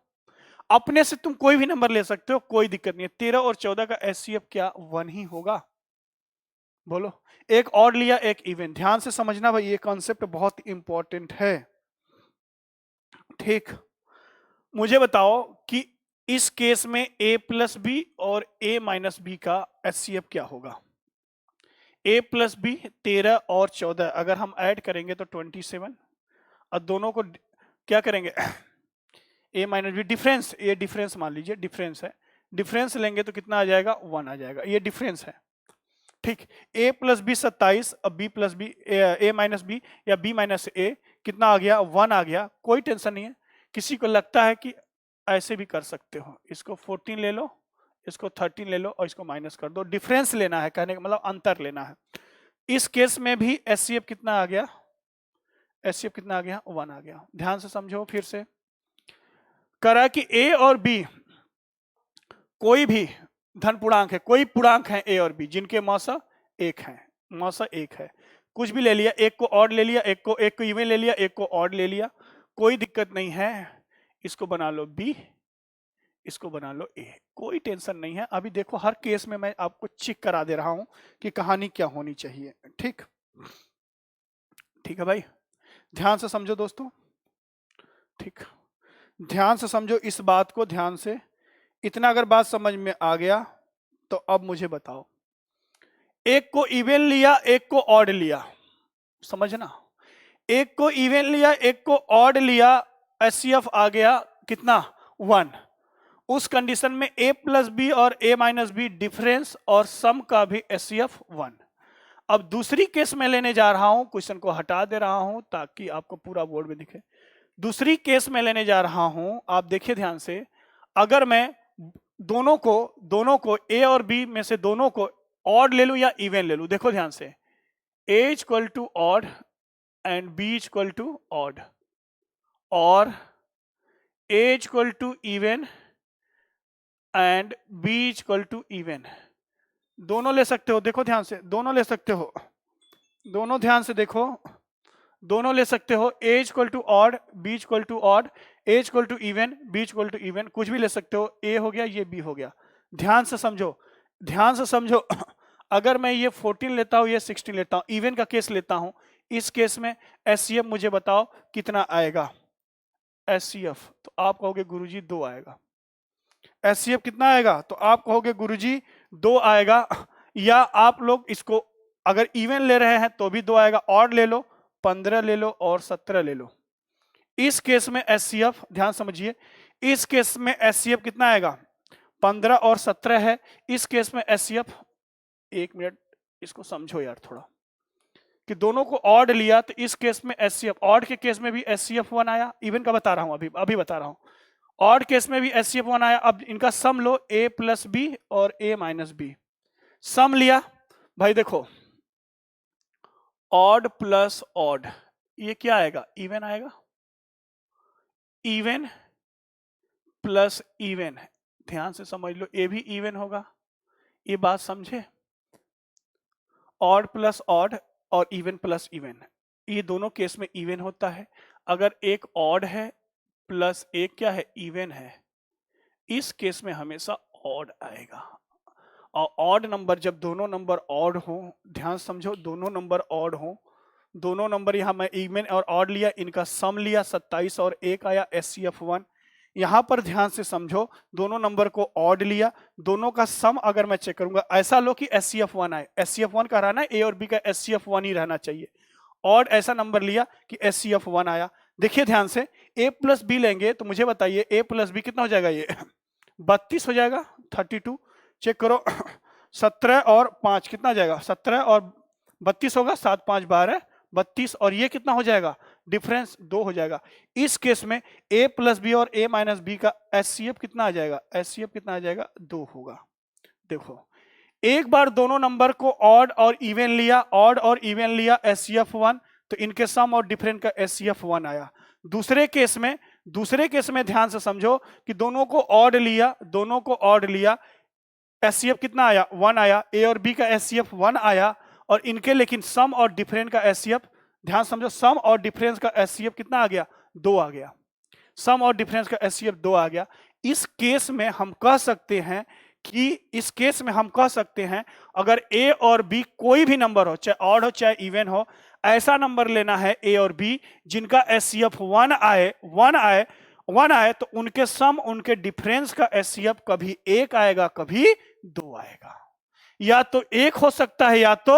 S1: अपने से तुम कोई भी नंबर ले सकते हो, कोई दिक्कत नहीं है, 13 और 14 का एचसीएफ क्या 1 ही होगा। बोलो, एक ऑड लिया एक इवन, ध्यान से समझना भाई, ये कॉन्सेप्ट बहुत इंपॉर्टेंट है, ठीक। मुझे बताओ कि इस केस में a प्लस बी और a माइनस बी का एचसीएफ क्या होगा। a प्लस बी 13 और 14 अगर हम ऐड करेंगे तो 27, और दोनों को क्या करेंगे a माइनस बी, डिफरेंस, ये डिफरेंस मान लीजिए, डिफरेंस है, डिफरेंस लेंगे तो कितना आ जाएगा 1 आ जाएगा, ये डिफरेंस है, ठीक। a प्लस बी 27, अब b plus B, a minus B या b माइनस a कितना आ गया 1 आ गया, कोई टेंशन नहीं है। किसी को लगता है कि ऐसे भी कर सकते हो, इसको 14 ले लो, इसको 13 ले लो और इसको माइनस कर दो, डिफरेंस लेना है, कहने का मतलब अंतर लेना है। इस केस में भी एचसीएफ कितना आ गया, एचसीएफ कितना आ गया 1 आ गया। ध्यान से समझो, फिर से करा कि a और b कोई भी धन पूर्णांक है, कोई पूर्णांक है a और b जिनके मौसा 1 है, मौसा 1 है, कुछ भी ले लिया, एक को ऑड ले लिया, एक को इवन ले लिया, एक को ऑड ले लिया, कोई दिक्कत नहीं है। इसको बना लो b, इसको बना लो a, कोई टेंशन नहीं है। अभी देखो हर केस में मैं आपको चेक करा दे रहा हूं कि कहानी क्या होनी चाहिए, ठीक, ठीक है भाई, ध्यान से समझो दोस्तों, ठीक, ध्यान से समझो इस बात को, ध्यान से, इतना अगर बात समझ में आ गया तो अब मुझे बताओ, एक को इवन लिया, एक को ऑड लिया, समझना, एक को इवन लिया, एक को ऑड लिया, एचसीएफ आ गया कितना 1। उस कंडीशन में a प्लस बी और a माइनस बी डिफरेंस और सम का भी एचसीएफ 1। अब दूसरी केस में लेने जा रहा हूं, क्वेश्चन को हटा दे रहा हूं ताकि आपको पूरा बोर्ड में दिखे। दूसरी केस में लेने जा रहा हूं, आप देखिए ध्यान से, अगर मैं दोनों को a और b में से दोनों को ऑड ले लूं या इवन ले लूं, देखो ध्यान से, a is equal to odd and b is equal to odd, और a is equal to even and b is equal to even, दोनों ले सकते हो, देखो ध्यान से, दोनों ले सकते हो, दोनों ध्यान से देखो, दोनों ले सकते हो, a is equal to odd, b is equal to odd, a is equal to even, b is equal to even, कुछ भी ले सकते हो, a हो गया, ये b हो गया। ध्यान से समझो, ध्यान से समझो अगर मैं ये 14 लेता हूं, ये 16 लेता हूं, इवन का केस लेता हूं, इस केस में एचसीएफ मुझे बताओ कितना आएगा, एचसीएफ, तो आप कहोगे गुरुजी 2 आएगा। एचसीएफ कितना आएगा, तो आप कहोगे गुरुजी 2 आएगा, या आप लोग इसको अगर इवन ले रहे हैं तो भी 2 आएगा, ऑड ले लो, 15 ले लो और 17 ले लो। इस केस में एचसीएफ, ध्यान समझिए, इस केस में एचसीएफ कितना आएगा 15 और 17 है। इस केस में एचसीएफ, एक मिनट इसको समझो यार थोड़ा, कि दोनों को ऑड लिया तो इस केस में एचसीएफ, ऑड के केस में भी एचसीएफ 1 आया, इवन का बता रहा हूं, अभी बता रहा हूं, ऑड केस में भी एचसीएफ 1 आया। अब इनका सम लो, a प्लस बी और a माइनस बी, सम लिया भाई, देखो ऑड प्लस ऑड, ये क्या आएगा इवन आएगा, इवन प्लस इवन, ध्यान से समझ लो, ये भी इवन होगा, ये बात समझे, ऑड प्लस ऑड और इवन प्लस इवन, ये दोनों केस में इवन होता है। अगर एक ऑड है प्लस एक क्या है इवन है, इस केस में हमेशा ऑड आएगा। और ऑड नंबर जब दोनों नंबर ऑड हो, ध्यान समझो, दोनों नंबर ऑड हो, दोनों नंबर यहाँ मैं इवन और ऑड लिया, इनका सम लिया 27 और 1 आया SCF1। यहाँ पर ध्यान से समझो, दोनों नंबर को ऑड लिया, दोनों का सम अगर मैं चेक करूंगा, ऐसा लो कि SCF1 आए, SCF1 का रहना है, A और B का SCF1 ही रहना चाहिए। ऑड ऐसा नंबर लिया कि SCF1 आया। देखिए ध्यान से, A प्लस बी लेंगे तो मुझे बताइए A प्लस बी कितना हो जाएगा, ये 32 हो जाएगा, 32। चेक करो 17 और 5 कितना आ जाएगा, 17 और 32 होगा, 7 5 12 32, और ये कितना हो जाएगा, डिफरेंस 2 हो जाएगा। इस केस में A प्लस बी और A माइनस बी का SCF कितना आ जाएगा, SCF कितना आ जाएगा, 2 होगा। देखो, एक बार दोनों नंबर को ऑड और इवन लिया, ऑड और इवन लिया, SCF1, तो इनके सम और डिफरेंट का SCF1 आया। दूसरे केस में ध्यान से समझो कि दोनों को ऑड लिया, दोनों को ऑड लिया, SCF कितना आया, 1 आया, A और B का SCF 1 आया, और इनके लेकिन सम और डिफरेंस का SCF, ध्यान समझो, सम और डिफरेंस का SCF कितना आ गया, 2 आ गया, सम और डिफरेंस का SCF 2 आ गया। इस केस में हम कह सकते हैं अगर A और B कोई भी नंबर हो, चाहे ऑड हो चाहे इवन हो, ऐसा नंबर लेना है A और B जिनका SCF 1 आए, तो उनके सम, उनके डिफरेंस का SCF कभी 1 आएगा, कभी 2 आएगा। या तो 1 हो सकता है या तो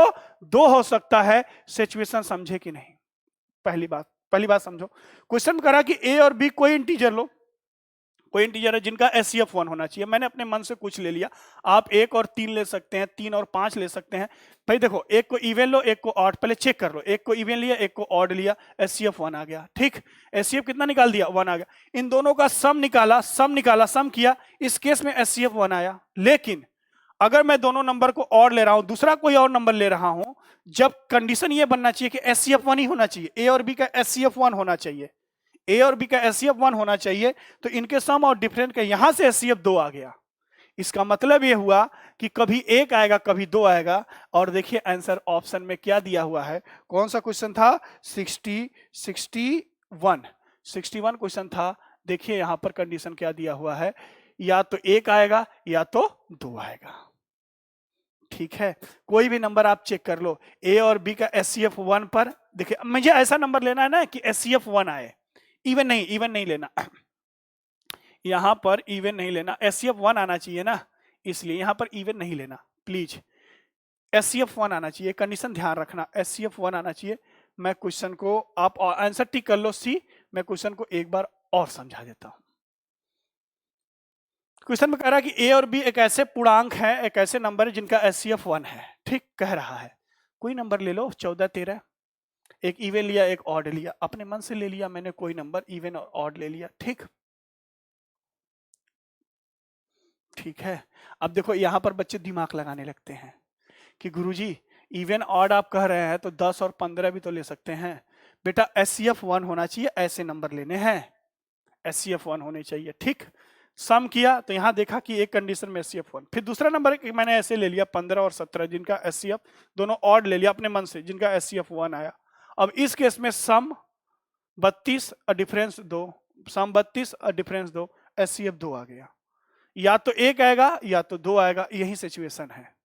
S1: 2 हो सकता है। सिचुएशन समझे कि नहीं? पहली बात समझो, क्वेश्चन करा कि A और B कोई इंटीजर लो, कोई इंटीजर है जिनका SCF 1 होना चाहिए। मैंने अपने मन से कुछ ले लिया, आप 1 और 3 ले सकते हैं, 3 और 5 ले सकते हैं। भाई देखो, एक को इवन लो, एक को ऑड, पहले चेक कर लो, एक को इवन लिया, एक को ऑड लिया, SCF 1 आ गया, ठीक। SCF कितना निकाल दिया, 1 आ गया। इन दोनों का सम निकाला, सम किया, इस केस में SCF 1 आया। लेकिन अगर मैं दोनों नंबर को ऑड ले रहा हूं, दूसरा कोई और नंबर ले रहा हूं, जब कंडीशन ये बनना चाहिए कि SCF 1 ही होना चाहिए, A और B का SCF 1 होना चाहिए, A और B का SCF 1 होना चाहिए, तो इनके सम और डिफरेंस का यहां से SCF 2 आ गया। इसका मतलब यह हुआ कि कभी 1 आएगा, कभी 2 आएगा। और देखिए आंसर ऑप्शन में क्या दिया हुआ है, कौन सा क्वेश्चन था, 61 क्वेश्चन था। देखिए यहां पर कंडीशन क्या दिया हुआ है, या तो 1 आएगा या तो 2 आएगा, ठीक है। कोई भी नंबर आप चेक कर लो, A और B का SCF 1 पर, देखिए मुझे ऐसा नंबर लेना है ना कि SCF 1 आए, इवन नहीं लेना, यहां पर इवन नहीं लेना, SCF 1 आना चाहिए ना, इसलिए यहां पर इवन नहीं लेना प्लीज, SCF 1 आना चाहिए, कंडीशन ध्यान रखना, SCF 1 आना चाहिए। मैं क्वेश्चन को, आप आंसर टिक कर लो सी, मैं क्वेश्चन को एक बार और समझा देता हूं। क्वेश्चन में कह रहा है कि A और B एक ऐसे पूर्णांक है, एक ऐसे नंबर है जिनका SCF 1 है, ठीक कह रहा है। कोई नंबर ले लो, 14 13, एक इवन लिया, एक ऑड लिया, अपने मन से ले लिया मैंने कोई नंबर, इवन और ऑड ले लिया, ठीक है। अब देखो यहां पर बच्चे दिमाग लगाने लगते हैं कि गुरुजी इवन ऑड आप कह रहे हैं तो 10 और 15 भी तो ले सकते हैं। बेटा SCF 1 होना चाहिए, ऐसे नंबर लेने हैं, SCF 1 होने चाहिए, ठीक। सम किया तो यहां देखा कि एक कंडीशन में SCF 1, फिर दूसरा नंबर मैंने ऐसे ले लिया 15 और 17 जिनका SCF, दोनों ऑड ले लिया अपने मन से, जिनका SCF 1 आया। अब इस केस में सम 32 और डिफरेंस 2, सम 32 और डिफरेंस 2, SCF 2 आ गया। या तो 1 आएगा या तो 2 आएगा, यही सिचुएशन है।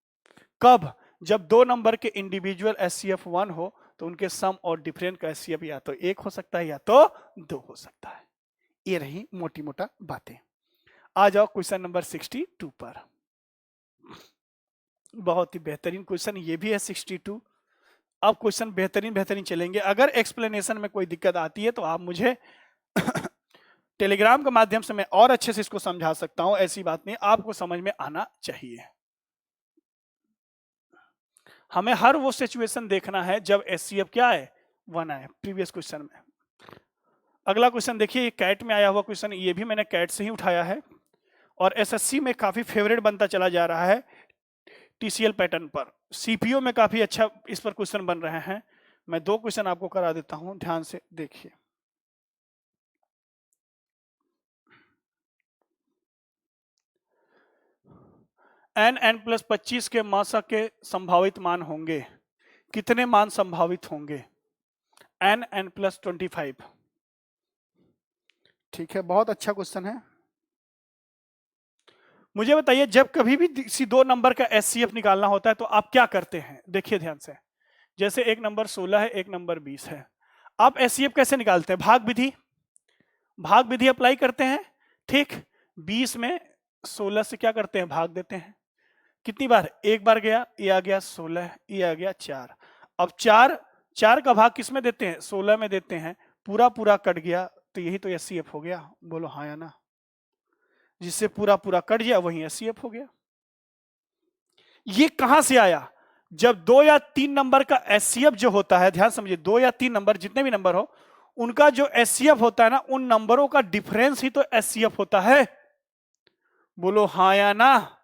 S1: कब? जब दो नंबर के इंडिविजुअल SCF 1 हो तो उनके सम और डिफरेंस का SCF या तो 1 हो सकता है या तो 2 हो सकता है। ये रही मोटी मोटा बातें। आ जाओ क्वेश्चन नंबर 62 पर। बहुत ही बेहतरीन क्वेश्चन ये भी है 62। अब क्वेश्चन बेहतरीन चलेंगे। अगर एक्सप्लेनेशन में कोई दिक्कत आती है तो आप मुझे टेलीग्राम के माध्यम से मैं और अच्छे से इसको समझा सकता हूं, ऐसी बात नहीं, आपको समझ में आना चाहिए। हमें हर वो सिचुएशन देखना है जब SCF क्या है, 1 आए, प्रीवियस क्वेश्चन में। अगला क्वेश्चन देखिए, ये कैट में आया हुआ क्वेश्चन, ये भी मैंने कैट से ही उठाया है और SSC में काफी फेवरेट बनता चला जा रहा है TCL पैटर्न पर। CPO में काफी अच्छा इस पर क्वेश्चन बन रहे हैं। मैं 2 क्वेश्चन आपको करा देता हूं, ध्यान से देखिए। n+25 के मासा के संभावित मान होंगे, कितने मान संभावित होंगे? n+25, ठीक है, बहुत अच्छा क्वेश्चन है। मुझे बताइए जब कभी भी किसी दो नंबर का एचसीएफ निकालना होता है तो आप क्या करते हैं? देखिए ध्यान से, जैसे एक नंबर 16 है, एक नंबर 20 है, आप एचसीएफ कैसे निकालते हैं? भाग विधि अप्लाई करते हैं, ठीक। 20 में 16 से क्या करते हैं? भाग देते हैं। कितनी बार? एक बार गया, ये आ गया 16, ये आ गया 4। अब 4 का भाग किस में देते हैं? 16 में देते हैं, पूरा पूरा कट गया, तो यही तो एचसीएफ हो गया। बोलो हाँ या ना? जिससे पूरा पूरा कट गया वही एचसीएफ हो गया। ये कहां से आया? जब 2 या 3 नंबर का एचसीएफ जो होता है, ध्यान समझिए, 2 या 3 नंबर जितने भी नंबर हो, उनका जो एचसीएफ होता है ना, उन नंबरों का डिफरेंस ही तो एचसीएफ होता है। बोलो हाँ या ना?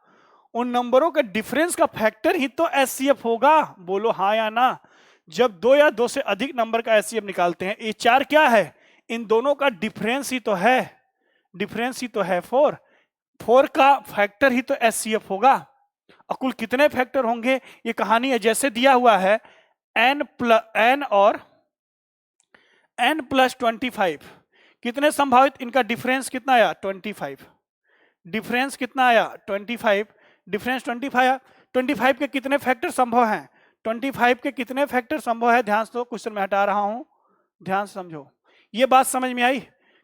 S1: उन नंबरों का डिफरेंस का फैक्टर ही तो एचसीएफ होगा। बोलो हाँ या ना? जब 2 या 2 से अधिक नंबर का एचसीएफ निकालते हैं, ये 4 क्या है? इन दोनों का डिफरेंस ही तो है, डिफरेंस ही तो है 4 का फैक्टर ही तो एचसीएफ होगा। और कुल कितने फैक्टर होंगे? ये कहानी है, जैसे दिया हुआ है n और n+25, कितने संभावित, इनका डिफरेंस कितना आया? 25। डिफरेंस कितना आया? 25। डिफरेंस 25 आया। 25 के कितने फैक्टर संभव हैं? 25 के कितने फैक्टर संभव है? ध्यान से, क्वेश्चन में हटा रहा हूं, ध्यान से समझो। ये बात समझ में आई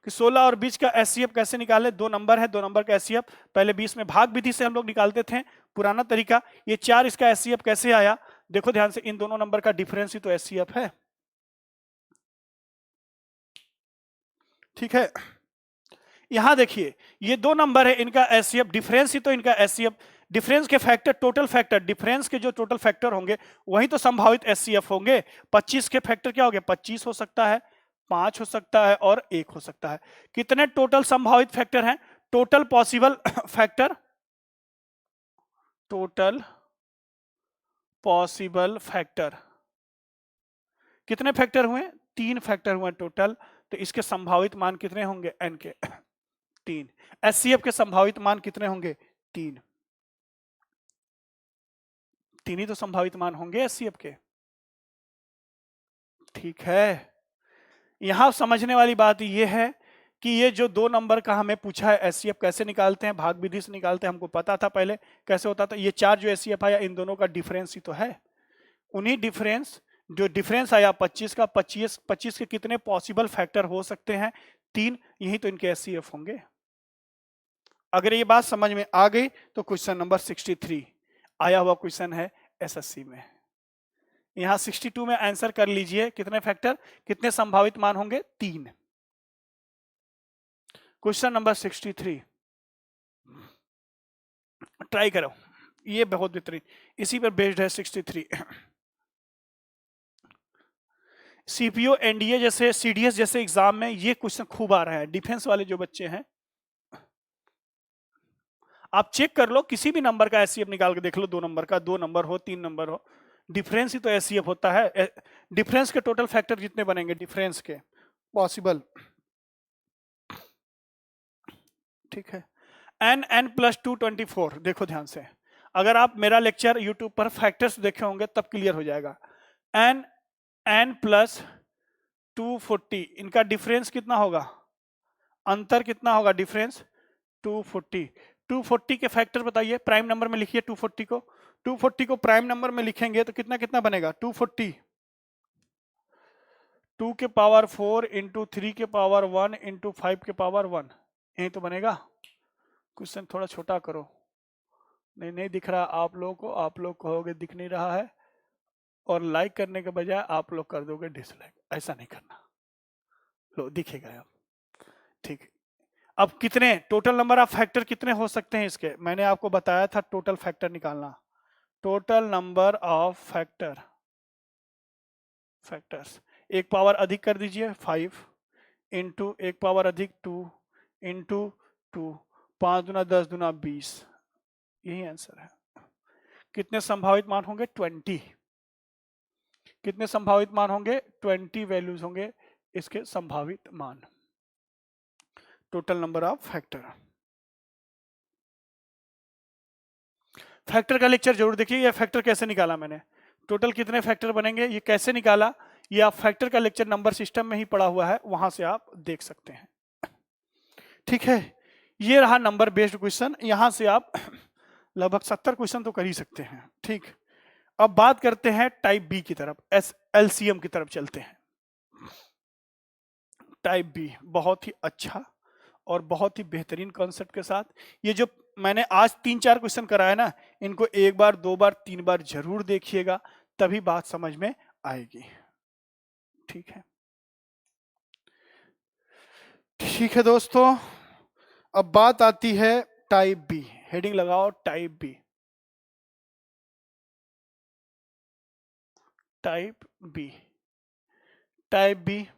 S1: कि 16 और 20 का एचसीएफ कैसे निकाले? दो नंबर है, दो नंबर का एचसीएफ, पहले 20 में भाग विधि से हम लोग निकालते थे, पुराना तरीका। ये 4 इसका एचसीएफ कैसे आया? देखो ध्यान से, इन दोनों नंबर का डिफरेंस ही तो एचसीएफ है, ठीक है। यहां देखिए, ये दो नंबर है, इनका एचसीएफ, डिफरेंस ही तो इनका एचसीएफ, डिफरेंस के फैक्टर, टोटल फैक्टर, डिफरेंस के जो टोटल फैक्टर होंगे वही तो संभावित एचसीएफ होंगे। 25 के फैक्टर क्या हो गए? 25 हो सकता है, 5 हो सकता है और 1 हो सकता है। कितने टोटल संभावित फैक्टर हैं? Total possible factor, total possible factor, कितने फैक्टर हुए? 3 फैक्टर हुए टोटल। तो इसके संभावित मान कितने होंगे? n के 3। एचसीएफ के संभावित मान कितने होंगे? 3। 3 ही तो संभावित मान होंगे एचसीएफ के, ठीक है। यहां समझने वाली बात यह है कि ये जो दो नंबर का हमें पूछा है एचसीएफ कैसे निकालते हैं, भाग विधि से निकालते हैं, हमको पता था पहले कैसे होता था। ये 4 जो एचसीएफ आया, इन दोनों का डिफरेंस ही तो है। उन्हीं डिफरेंस, जो डिफरेंस आया 25 का, 25 के कितने पॉसिबल फैक्टर हो सकते हैं? 3। यही तो इनके एचसीएफ होंगे। अगर ये बात समझ में आ गई तो क्वेश्चन नंबर 63 आया हुआ क्वेश्चन है एसएससी में। यहां 62 में आंसर कर लीजिए, कितने फैक्टर, कितने संभावित मान होंगे? 3। क्वेश्चन नंबर 63 ट्राई करो, ये बहुत बेहतरीन, इसी पर बेस्ड है 63। सीपीओ एनडीए जैसे, सीडीएस जैसे एग्जाम में ये क्वेश्चन खूब आ रहा है। डिफेंस वाले जो बच्चे हैं, आप चेक कर लो, किसी भी नंबर का एचसीएफ निकाल के देख लो, दो नंबर का, 2 नंबर हो, 3 नंबर हो, डिफरेंस ही तो एचसीएफ होता है। डिफरेंस के टोटल फैक्टर जितने बनेंगे, डिफरेंस के पॉसिबल, ठीक है। n+2 24। देखो ध्यान से, अगर आप मेरा लेक्चर यूट्यूब पर फैक्टर्स देखे होंगे तब क्लियर हो जाएगा। n+2 40, इनका डिफरेंस कितना होगा? अंतर कितना होगा? डिफरेंस 240। 240 के फैक्टर बताइए, प्राइम नंबर में लिखिए 240 को। 240 को प्राइम नंबर में लिखेंगे तो कितना कितना बनेगा? 240 2 के पावर 4 इंटू 3 के पावर 1 इंटू 5 के पावर 1, यही तो बनेगा। क्वेश्चन थोड़ा छोटा करो। नहीं दिख रहा आप लोगों को, आप लोग कहोगे दिख नहीं रहा है, और लाइक करने के बजाय आप लोग कर दोगे डिसलाइक। ऐसा नहीं करना, लो दिखेगा अब, ठीक। अब कितने टोटल नंबर ऑफ फैक्टर कितने हो सकते हैं इसके? मैंने आपको बताया था टोटल फैक्टर निकालना। टोटल नंबर ऑफ फैक्टर्स, एक पावर अधिक कर दीजिए 5 इंटू एक पावर अधिक 2 इंटू 2, 5 दूना 10 दूना 20, यही आंसर है। कितने संभावित मान होंगे? 20। कितने संभावित मान होंगे? 20 वैल्यूज होंगे इसके संभावित मान। टोटल नंबर ऑफ फैक्टर का लेक्चर जरूर देखिए। ये फैक्टर कैसे निकाला मैंने, टोटल कितने फैक्टर बनेंगे, ये कैसे निकाला, ये आप फैक्टर का लेक्चर नंबर सिस्टम में ही पड़ा हुआ है, वहां से आप देख सकते हैं, ठीक है। ये रहा नंबर बेस्ड क्वेश्चन। यहां से आप लगभग 70 क्वेश्चन तो कर ही सकते हैं। ठीक, अब बात करते हैं टाइप बी की तरफ, एलसीएम की तरफ चलते हैं। टाइप बी बहुत ही अच्छा और बहुत ही बेहतरीन कॉन्सेप्ट के साथ, ये जो मैंने आज 3-4 क्वेश्चन कराया ना, इनको एक बार, 2 बार, 3 बार जरूर देखिएगा, तभी बात समझ में आएगी। ठीक है, ठीक है दोस्तों, अब बात आती है टाइप बी। हेडिंग लगाओ type B. Type B, type B.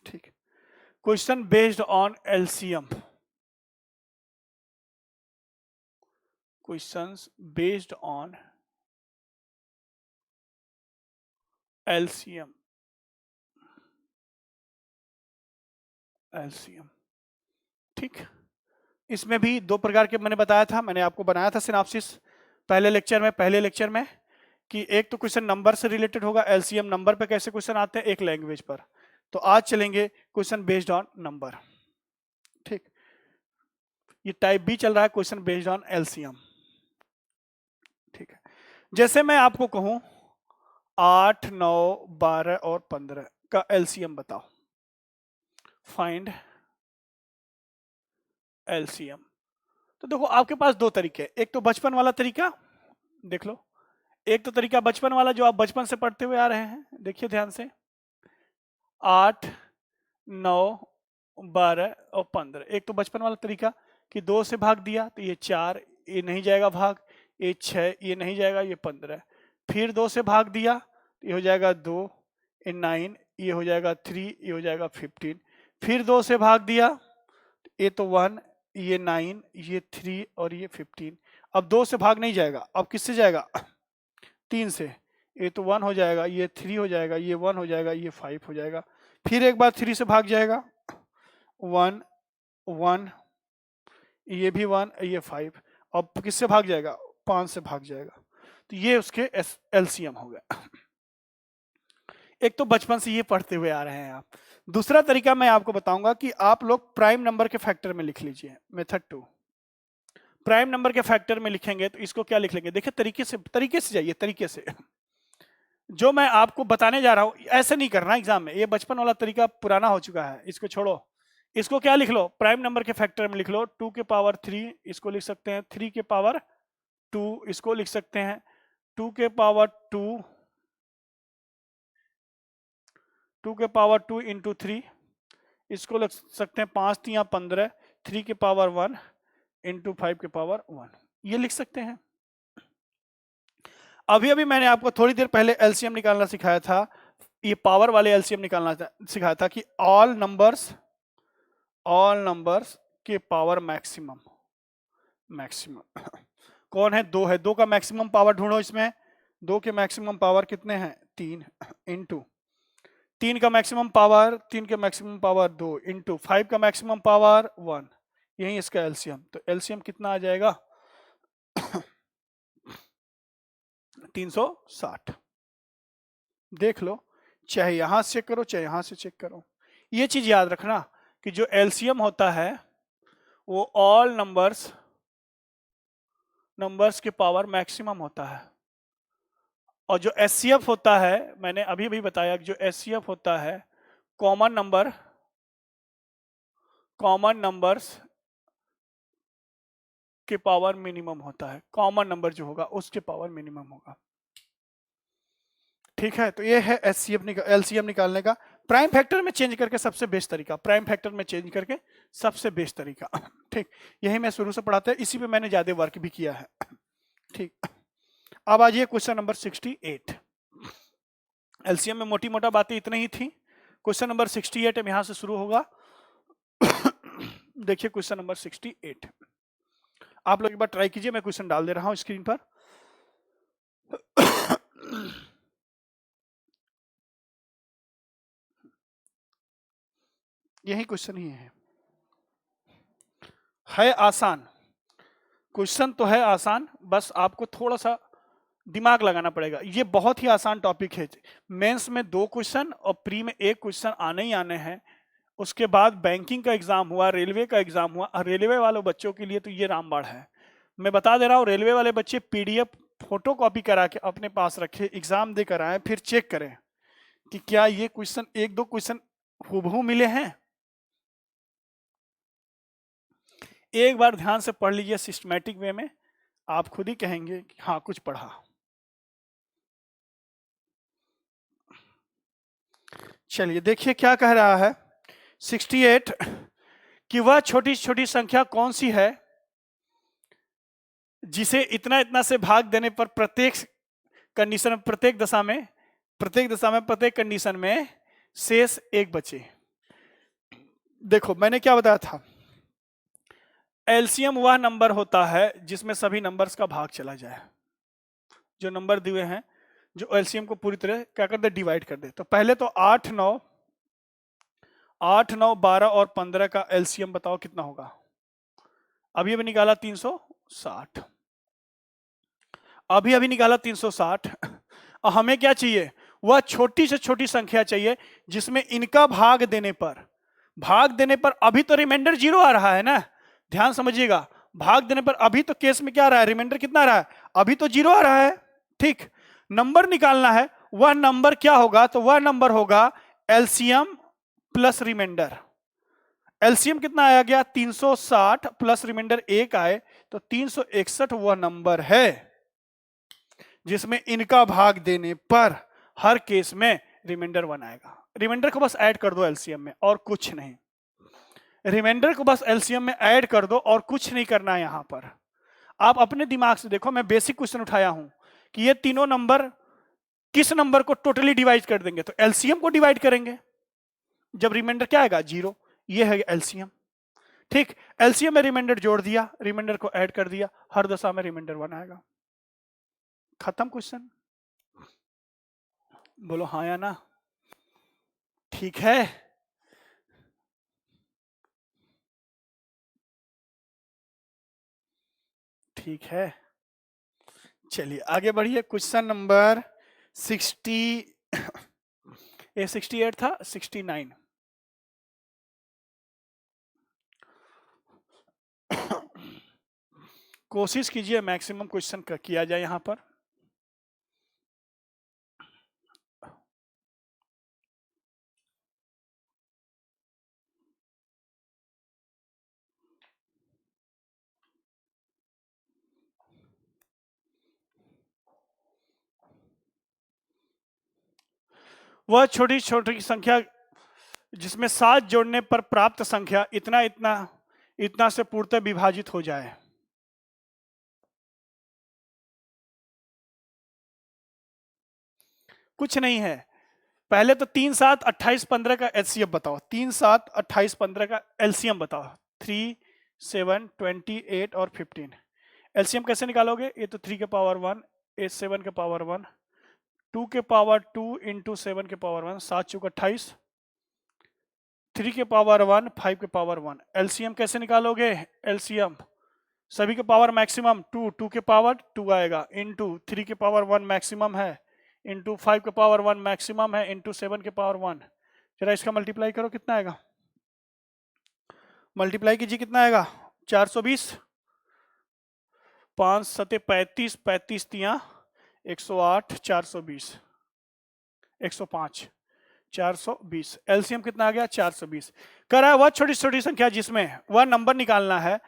S1: ठीक, question based on LCM. Questions based on LCM. LCM, ठीक। इसमें भी दो प्रकार के मैंने बताया था, मैंने आपको बनाया था सिनॉप्सिस पहले लेक्चर में कि एक तो क्वेश्चन नंबर से रिलेटेड होगा, एलसीएम नंबर पे कैसे क्वेश्चन आते हैं, एक लैंग्वेज पर। तो आज चलेंगे क्वेश्चन बेस्ड ऑन नंबर। ठीक, ये टाइप बी चल रहा है, क्वेश्चन बेस्ड ऑन एलसीएम। ठीक है, जैसे मैं आपको कहूं 8, 9, 12 और 15 का एलसीएम बताओ, फाइंड एलसीएम। तो देखो आपके पास दो तरीके, एक तो बचपन वाला तरीका देख लो, एक तो तरीका बचपन वाला जो आप बचपन से पढ़ते हुए आ रहे हैं, देखिए ध्यान से, 8, 9, 12 और 15। एक तो बचपन वाला तरीका कि 2 से भाग दिया तो ये 4, ये नहीं जाएगा भाग, ये 6, ये नहीं जाएगा, ये 15। फिर 2 से भाग दिया तो ये हो जाएगा 2, ये 9, ये हो जाएगा 3, ये हो जाएगा 15। फिर 2 से भाग दिया, ये तो 1, ये 9, ये 3 और ये 15। अब 2 से भाग नहीं जाएगा, अब किससे जाएगा, 3 से। ये तो 1 हो जाएगा, ये 3 हो जाएगा, ये 1 हो जाएगा, ये 5 हो जाएगा। फिर एक बार 3 से भाग जाएगा, 1, 1, ये भी 1, ये 5। अब किससे भाग जाएगा, 5 से भाग जाएगा। तो ये उसके एलसीएम हो गया। एक तो बचपन से ये पढ़ते हुए आ रहे हैं आप। दूसरा तरीका मैं आपको बताऊंगा कि आप लोग प्राइम नंबर के फैक्टर में लिख लीजिए, मेथड 2। प्राइम नंबर के फैक्टर में लिखेंगे तो इसको क्या लिख लेंगे, देखिए तरीके से जाइए, तरीके से जो मैं आपको बताने जा रहा हूं ऐसे नहीं करना एग्जाम में, ये बचपन वाला तरीका पुराना हो चुका है, इसको छोड़ो। इसको क्या लिख लो, प्राइम नंबर के फैक्टर में लिख लो, 2 के पावर 3 इसको लिख सकते हैं, 3 के पावर 2 इसको लिख सकते हैं, 2 के पावर 2, 2 के पावर 2 इंटू 3 इसको लिख सकते हैं, 5 3 15, 3 के पावर 1 इंटू 5 के पावर 1, ये लिख सकते हैं। अभी अभी मैंने आपको थोड़ी देर पहले एलसीएम निकालना सिखाया था, ये पावर वाले एलसीएम निकालना सिखाया था कि ऑल नंबर्स के पावर मैक्सिमम कौन है, 2 है, 2 का मैक्सिमम पावर ढूंढो। इसमें 2 के मैक्सिमम पावर कितने हैं, 3 इंटू 3 का मैक्सिमम पावर, 3 के मैक्सिमम पावर 2 इंटू 5 का मैक्सिमम पावर 1, यही इसका एलसीएम। तो एलसीएम कितना आ जाएगा 360। देख लो, चाहे यहां से चेक करो चाहे यहां से चेक करो। ये चीज याद रखना कि जो एलसीएम होता है वो ऑल नंबर्स के पावर मैक्सिमम होता है, और जो एचसीएफ होता है, मैंने अभी भी बताया कि जो एचसीएफ होता है कॉमन नंबर्स के पावर मिनिमम होता है, कॉमन नंबर जो होगा उसके पावर मिनिमम होगा। ठीक है, तो ये है एलसीएम निकालने का प्राइम फैक्टर में चेंज करके सबसे बेस्ट तरीका, प्राइम फैक्टर में चेंज करके सबसे बेस्ट तरीका। ठीक, यही मैं शुरू से पढ़ाता है, इसी पे मैंने ज्यादा वर्क भी किया है। ठीक, अब आइए क्वेश्चन नंबर 68। एलसीएम में मोटी मोटा बातें इतनी ही थी। क्वेश्चन नंबर 68 अब यहां से शुरू होगा। देखिए क्वेश्चन नंबर 68, आप लोग एक बार ट्राई कीजिए, मैं क्वेश्चन डाल दे रहा हूं स्क्रीन पर। यही क्वेश्चन ही है आसान क्वेश्चन तो है आसान, बस आपको थोड़ा सा दिमाग लगाना पड़ेगा। ये बहुत ही आसान टॉपिक है। मेंस में 2 क्वेश्चन और प्री में 1 क्वेश्चन आने ही आने हैं, उसके बाद बैंकिंग का एग्जाम हुआ, रेलवे का एग्जाम हुआ। रेलवे वाले बच्चों के लिए तो ये रामबाण है। मैं बता दे रहा हूँ, रेलवे वाले बच्चे पीडीएफ फोटो कॉपी करा के अपने पास रखे, एग्जाम देकर आए, फिर चेक करें कि क्या ये क्वेश्चन, एक दो क्वेश्चन हूबहू मिले हैं। एक बार ध्यान से पढ़ लीजिए सिस्टमैटिक वे में, आप खुद ही कहेंगे कि हाँ कुछ पढ़ा। चलिए देखिए क्या कह रहा है 68 कि वह छोटी छोटी संख्या कौन सी है जिसे इतना इतना से भाग देने पर प्रत्येक कंडीशन, प्रत्येक दशा में प्रत्येक कंडीशन में शेष एक बचे। देखो मैंने क्या बताया था, एलसीएम वह नंबर होता है जिसमें सभी नंबर्स का भाग चला जाए। जो नंबर दिए हैं, जो एलसीएम को पूरी तरह क्या कर दे, डिवाइड कर दे। तो पहले तो 8, 9, 12 और 15 का एलसीएम बताओ कितना होगा। अभी अभी निकाला 360, अभी निकाला 360। और हमें क्या चाहिए, वह छोटी से छोटी संख्या चाहिए जिसमें इनका भाग देने पर अभी तो रिमाइंडर 0 आ रहा है ना, ध्यान समझिएगा। भाग देने पर अभी तो केस में क्या आ रहा है, रिमाइंडर कितना आ रहा है, अभी तो 0 आ रहा है। ठीक, नंबर निकालना है, वह नंबर क्या होगा, तो वह नंबर होगा एलसीएम प्लस रिमाइंडर। एलसीएम कितना आया गया 360 प्लस रिमाइंडर 1 आए तो 361 वह नंबर है जिसमें इनका भाग देने पर हर केस में रिमाइंडर 1 आएगा। रिमाइंडर को बस ऐड कर दो एलसीएम में और कुछ नहीं, रिमाइंडर को बस एलसीएम में ऐड कर दो और कुछ नहीं करना है। यहां पर आप अपने दिमाग से देखो, मैं बेसिक क्वेश्चन उठाया हूं कि ये तीनों नंबर किस नंबर को टोटली डिवाइड कर देंगे, तो एलसीएम को डिवाइड करेंगे। जब रिमाइंडर क्या आएगा 0, ये है एलसीएम। ठीक, एलसीएम में रिमाइंडर जोड़ दिया, रिमाइंडर को ऐड कर दिया, हर दशा में रिमाइंडर 1 आएगा। खत्म क्वेश्चन। बोलो हाँ या ना। ठीक है, ठीक है। चलिए आगे बढ़िए, क्वेश्चन नंबर 68 था, 69। कोशिश कीजिए मैक्सिमम क्वेश्चन किया जाए यहां पर। वह छोटी छोटी संख्या जिसमें 7 जोड़ने पर प्राप्त संख्या इतना इतना इतना से पूर्णतः विभाजित हो जाए। कुछ नहीं है, पहले तो 3, 7, 28, 15 का एचसीएफ बताओ। 3, 7, 28, 15 का एलसीएम बताओ। 3, 7, 28 और 15। एलसीएम कैसे निकालोगे, ये तो 3 के पावर 1, 7 के पावर 1, 2 के पावर 2 इंटू 7 के पावर 1, 7 चौक 28, 3 के पावर 1, 5 के पावर 1। एलसीएम कैसे निकालोगे, एलसीएम सभी के पावर मैक्सिमम 2, 2 के पावर 2 आएगा, इंटू 3 के पावर 1 मैक्सिमम है, इंटू 5 के पावर 1 मैक्सिमम है, इंटू 7 के पावर 1। जरा इसका मल्टीप्लाई करो, कितना आएगा, मल्टीप्लाई कीजिए, कितना आएगा 420, 5 सते 35, 35 तिया 108, 420, 105, 420। एलसीएम कितना आ गया 420। कह रहा है वह छोटी छोटी संख्या जिसमें वह नंबर निकालना है,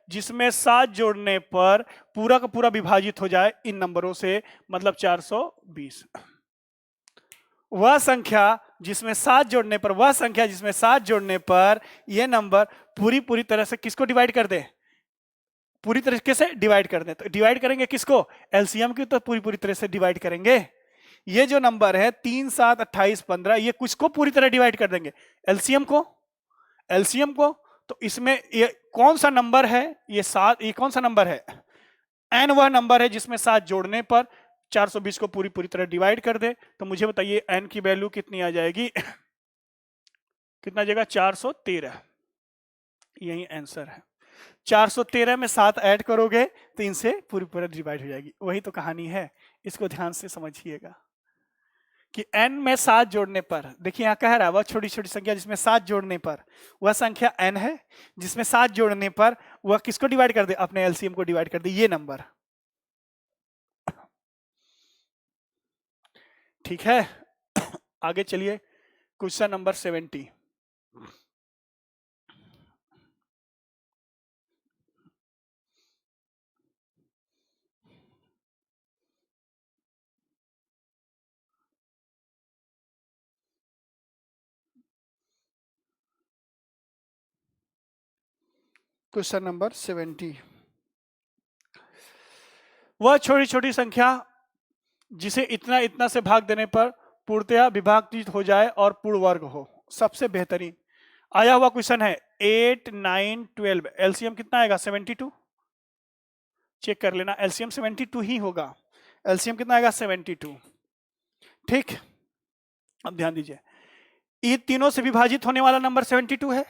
S1: जिसमें 7 जोड़ने पर पूरा का पूरा विभाजित हो जाए इन नंबरों से, मतलब 420। वह संख्या जिसमें 7 जोड़ने पर यह नंबर पूरी तरह से किसको डिवाइड कर दे, पूरी तरीके से डिवाइड कर दे। तो डिवाइड करेंगे किसको, एलसीएम की तो पूरी तरह से डिवाइड करेंगे। ये जो नंबर है 3, 7, 28, 15, ये किसको पूरी तरह डिवाइड कर देंगे, एलसीएम को। तो इसमें ये कौन सा नंबर है, ये 7, ये कौन सा नंबर है, एन वह नंबर है जिसमें 7 जोड़ने पर 420 को पूरी तरह डिवाइड कर दे। तो मुझे बताइए एन की वैल्यू कितनी आ जाएगी, कितना जाएगा 413। यही आंसर है। 413 में 7 ऐड करोगे तो इनसे पूरी डिवाइड हो जाएगी। वही तो कहानी है, इसको ध्यान से समझिएगा। कि n में 7 जोड़ने पर, देखिए यहाँ कह रहा है वह छोटी छोटी संख्या जिसमें 7 जोड़ने पर वह संख्या n है, जिसमें 7 जोड़ने पर वह किसको डिवाइड कर दे, अपने एलसीएम को डिवाइड कर दे, ये नंबर। ठीक है, आगे चलिए क्वेश्चन नंबर 70। क्वेश्चन नंबर 70, वह छोटी छोटी संख्या जिसे इतना इतना से भाग देने पर पूर्णतया विभाजित हो जाए और पूर्ण वर्ग हो, सबसे बेहतरीन आया हुआ क्वेश्चन है। 8, 9, 12, एलसीएम कितना आएगा 72, चेक कर लेना, एलसीएम 72 ही होगा। एलसीएम कितना आएगा 72। ठीक, अब ध्यान दीजिए, ये तीनों से विभाजित होने वाला नंबर 72 है,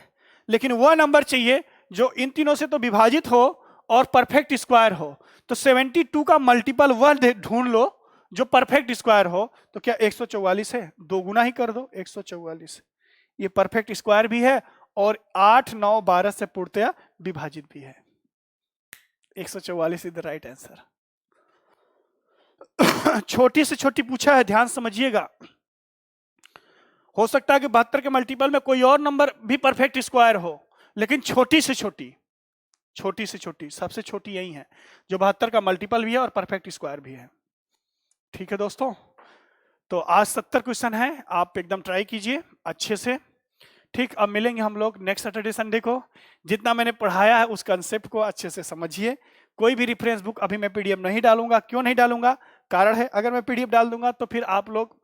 S1: लेकिन वह नंबर चाहिए जो इन तीनों से तो विभाजित हो और परफेक्ट स्क्वायर हो। तो 72 का मल्टीपल वह ढूंढ लो जो परफेक्ट स्क्वायर हो। तो क्या 144 है, दो गुना ही कर दो, 144 ये परफेक्ट स्क्वायर भी है और 8, 9, 12 से पूर्णतया विभाजित भी है। 144 इज द राइट आंसर। छोटी से छोटी पूछा है, ध्यान समझिएगा। हो सकता है कि 72 के मल्टीपल में कोई और नंबर भी परफेक्ट स्क्वायर हो, लेकिन छोटी से छोटी, छोटी से छोटी, सबसे छोटी यही है जो 72 का मल्टीपल भी है और परफेक्ट स्क्वायर भी है। ठीक है दोस्तों, तो आज 70 क्वेश्चन है, आप एकदम ट्राई कीजिए अच्छे से। ठीक, अब मिलेंगे हम लोग नेक्स्ट सैटरडे संडे को। जितना मैंने पढ़ाया है उस कंसेप्ट को अच्छे से समझिए। कोई भी रेफरेंस बुक अभी मैं पीडीएफ नहीं डालूंगा। क्यों नहीं डालूंगा, कारण है, अगर मैं पीडीएफ डाल दूंगा तो फिर आप लोग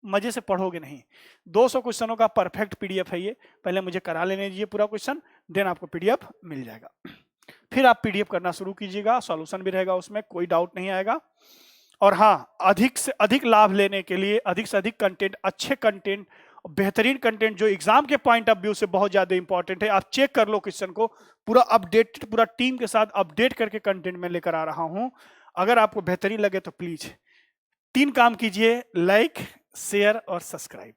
S1: मजे से पढ़ोगे नहीं। 200 क्वेश्चनों का परफेक्ट पीडीएफ है ये, पहले मुझे करा लेने दीजिए पूरा क्वेश्चन, देन आपको पीडीएफ मिल जाएगा। फिर आप पीडीएफ करना शुरू कीजिएगा, सॉल्यूशन भी रहेगा उसमें, कोई डाउट नहीं आएगा। और हाँ, अधिक से अधिक लाभ लेने के लिए अधिक से अधिक कंटेंट, अच्छे कंटेंट, बेहतरीन कंटेंट जो एग्जाम के पॉइंट ऑफ व्यू से बहुत ज्यादा इंपॉर्टेंट है, आप चेक कर लो क्वेश्चन को, पूरा अपडेट, पूरा टीम के साथ अपडेट करके कंटेंट में लेकर आ रहा हूं। अगर आपको बेहतरीन लगे तो प्लीज 3 काम कीजिए, लाइक, शेयर और सब्सक्राइब।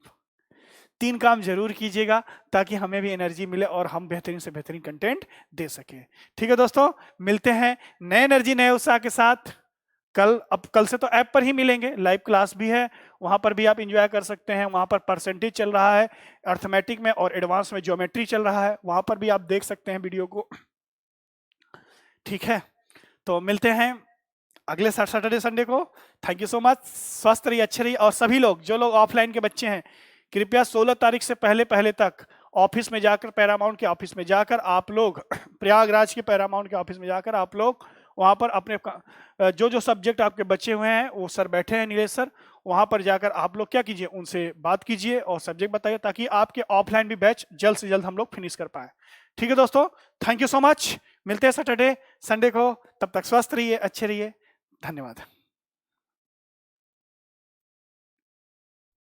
S1: 3 काम जरूर कीजिएगा ताकि हमें भी एनर्जी मिले और हम बेहतरीन से बेहतरीन कंटेंट दे सके। ठीक है दोस्तों, मिलते हैं नए एनर्जी नए उत्साह के साथ कल। अब कल से तो ऐप पर ही मिलेंगे, लाइव क्लास भी है, वहां पर भी आप एंजॉय कर सकते हैं। वहां पर परसेंटेज चल रहा है, अर्थमेटिक में और एडवांस में ज्योमेट्री चल रहा है, वहां पर भी आप देख सकते हैं वीडियो को। ठीक है, तो मिलते हैं अगले सैटरडे संडे को। थैंक यू सो मच, स्वस्थ रहिए, अच्छे रहिए। और सभी लोग, जो लोग ऑफलाइन के बच्चे हैं, कृपया 16 तारीख से पहले तक ऑफिस में जाकर, पैरामाउंट के ऑफिस में जाकर आप लोग, प्रयागराज के पैरामाउंट के ऑफिस में जाकर आप लोग वहां पर अपने जो सब्जेक्ट आपके बचे हुए हैं, वो सर बैठे हैं, नीलेश सर, वहां पर जाकर आप लोग क्या कीजिए, उनसे बात कीजिए और सब्जेक्ट बताइए, ताकि आपके ऑफलाइन भी बैच जल्द से जल्द हम लोग फिनिश कर पाए। ठीक है दोस्तों, थैंक यू सो मच, मिलते हैं सैटरडे संडे को, तब तक स्वस्थ रहिए, अच्छे रहिए, धन्यवाद।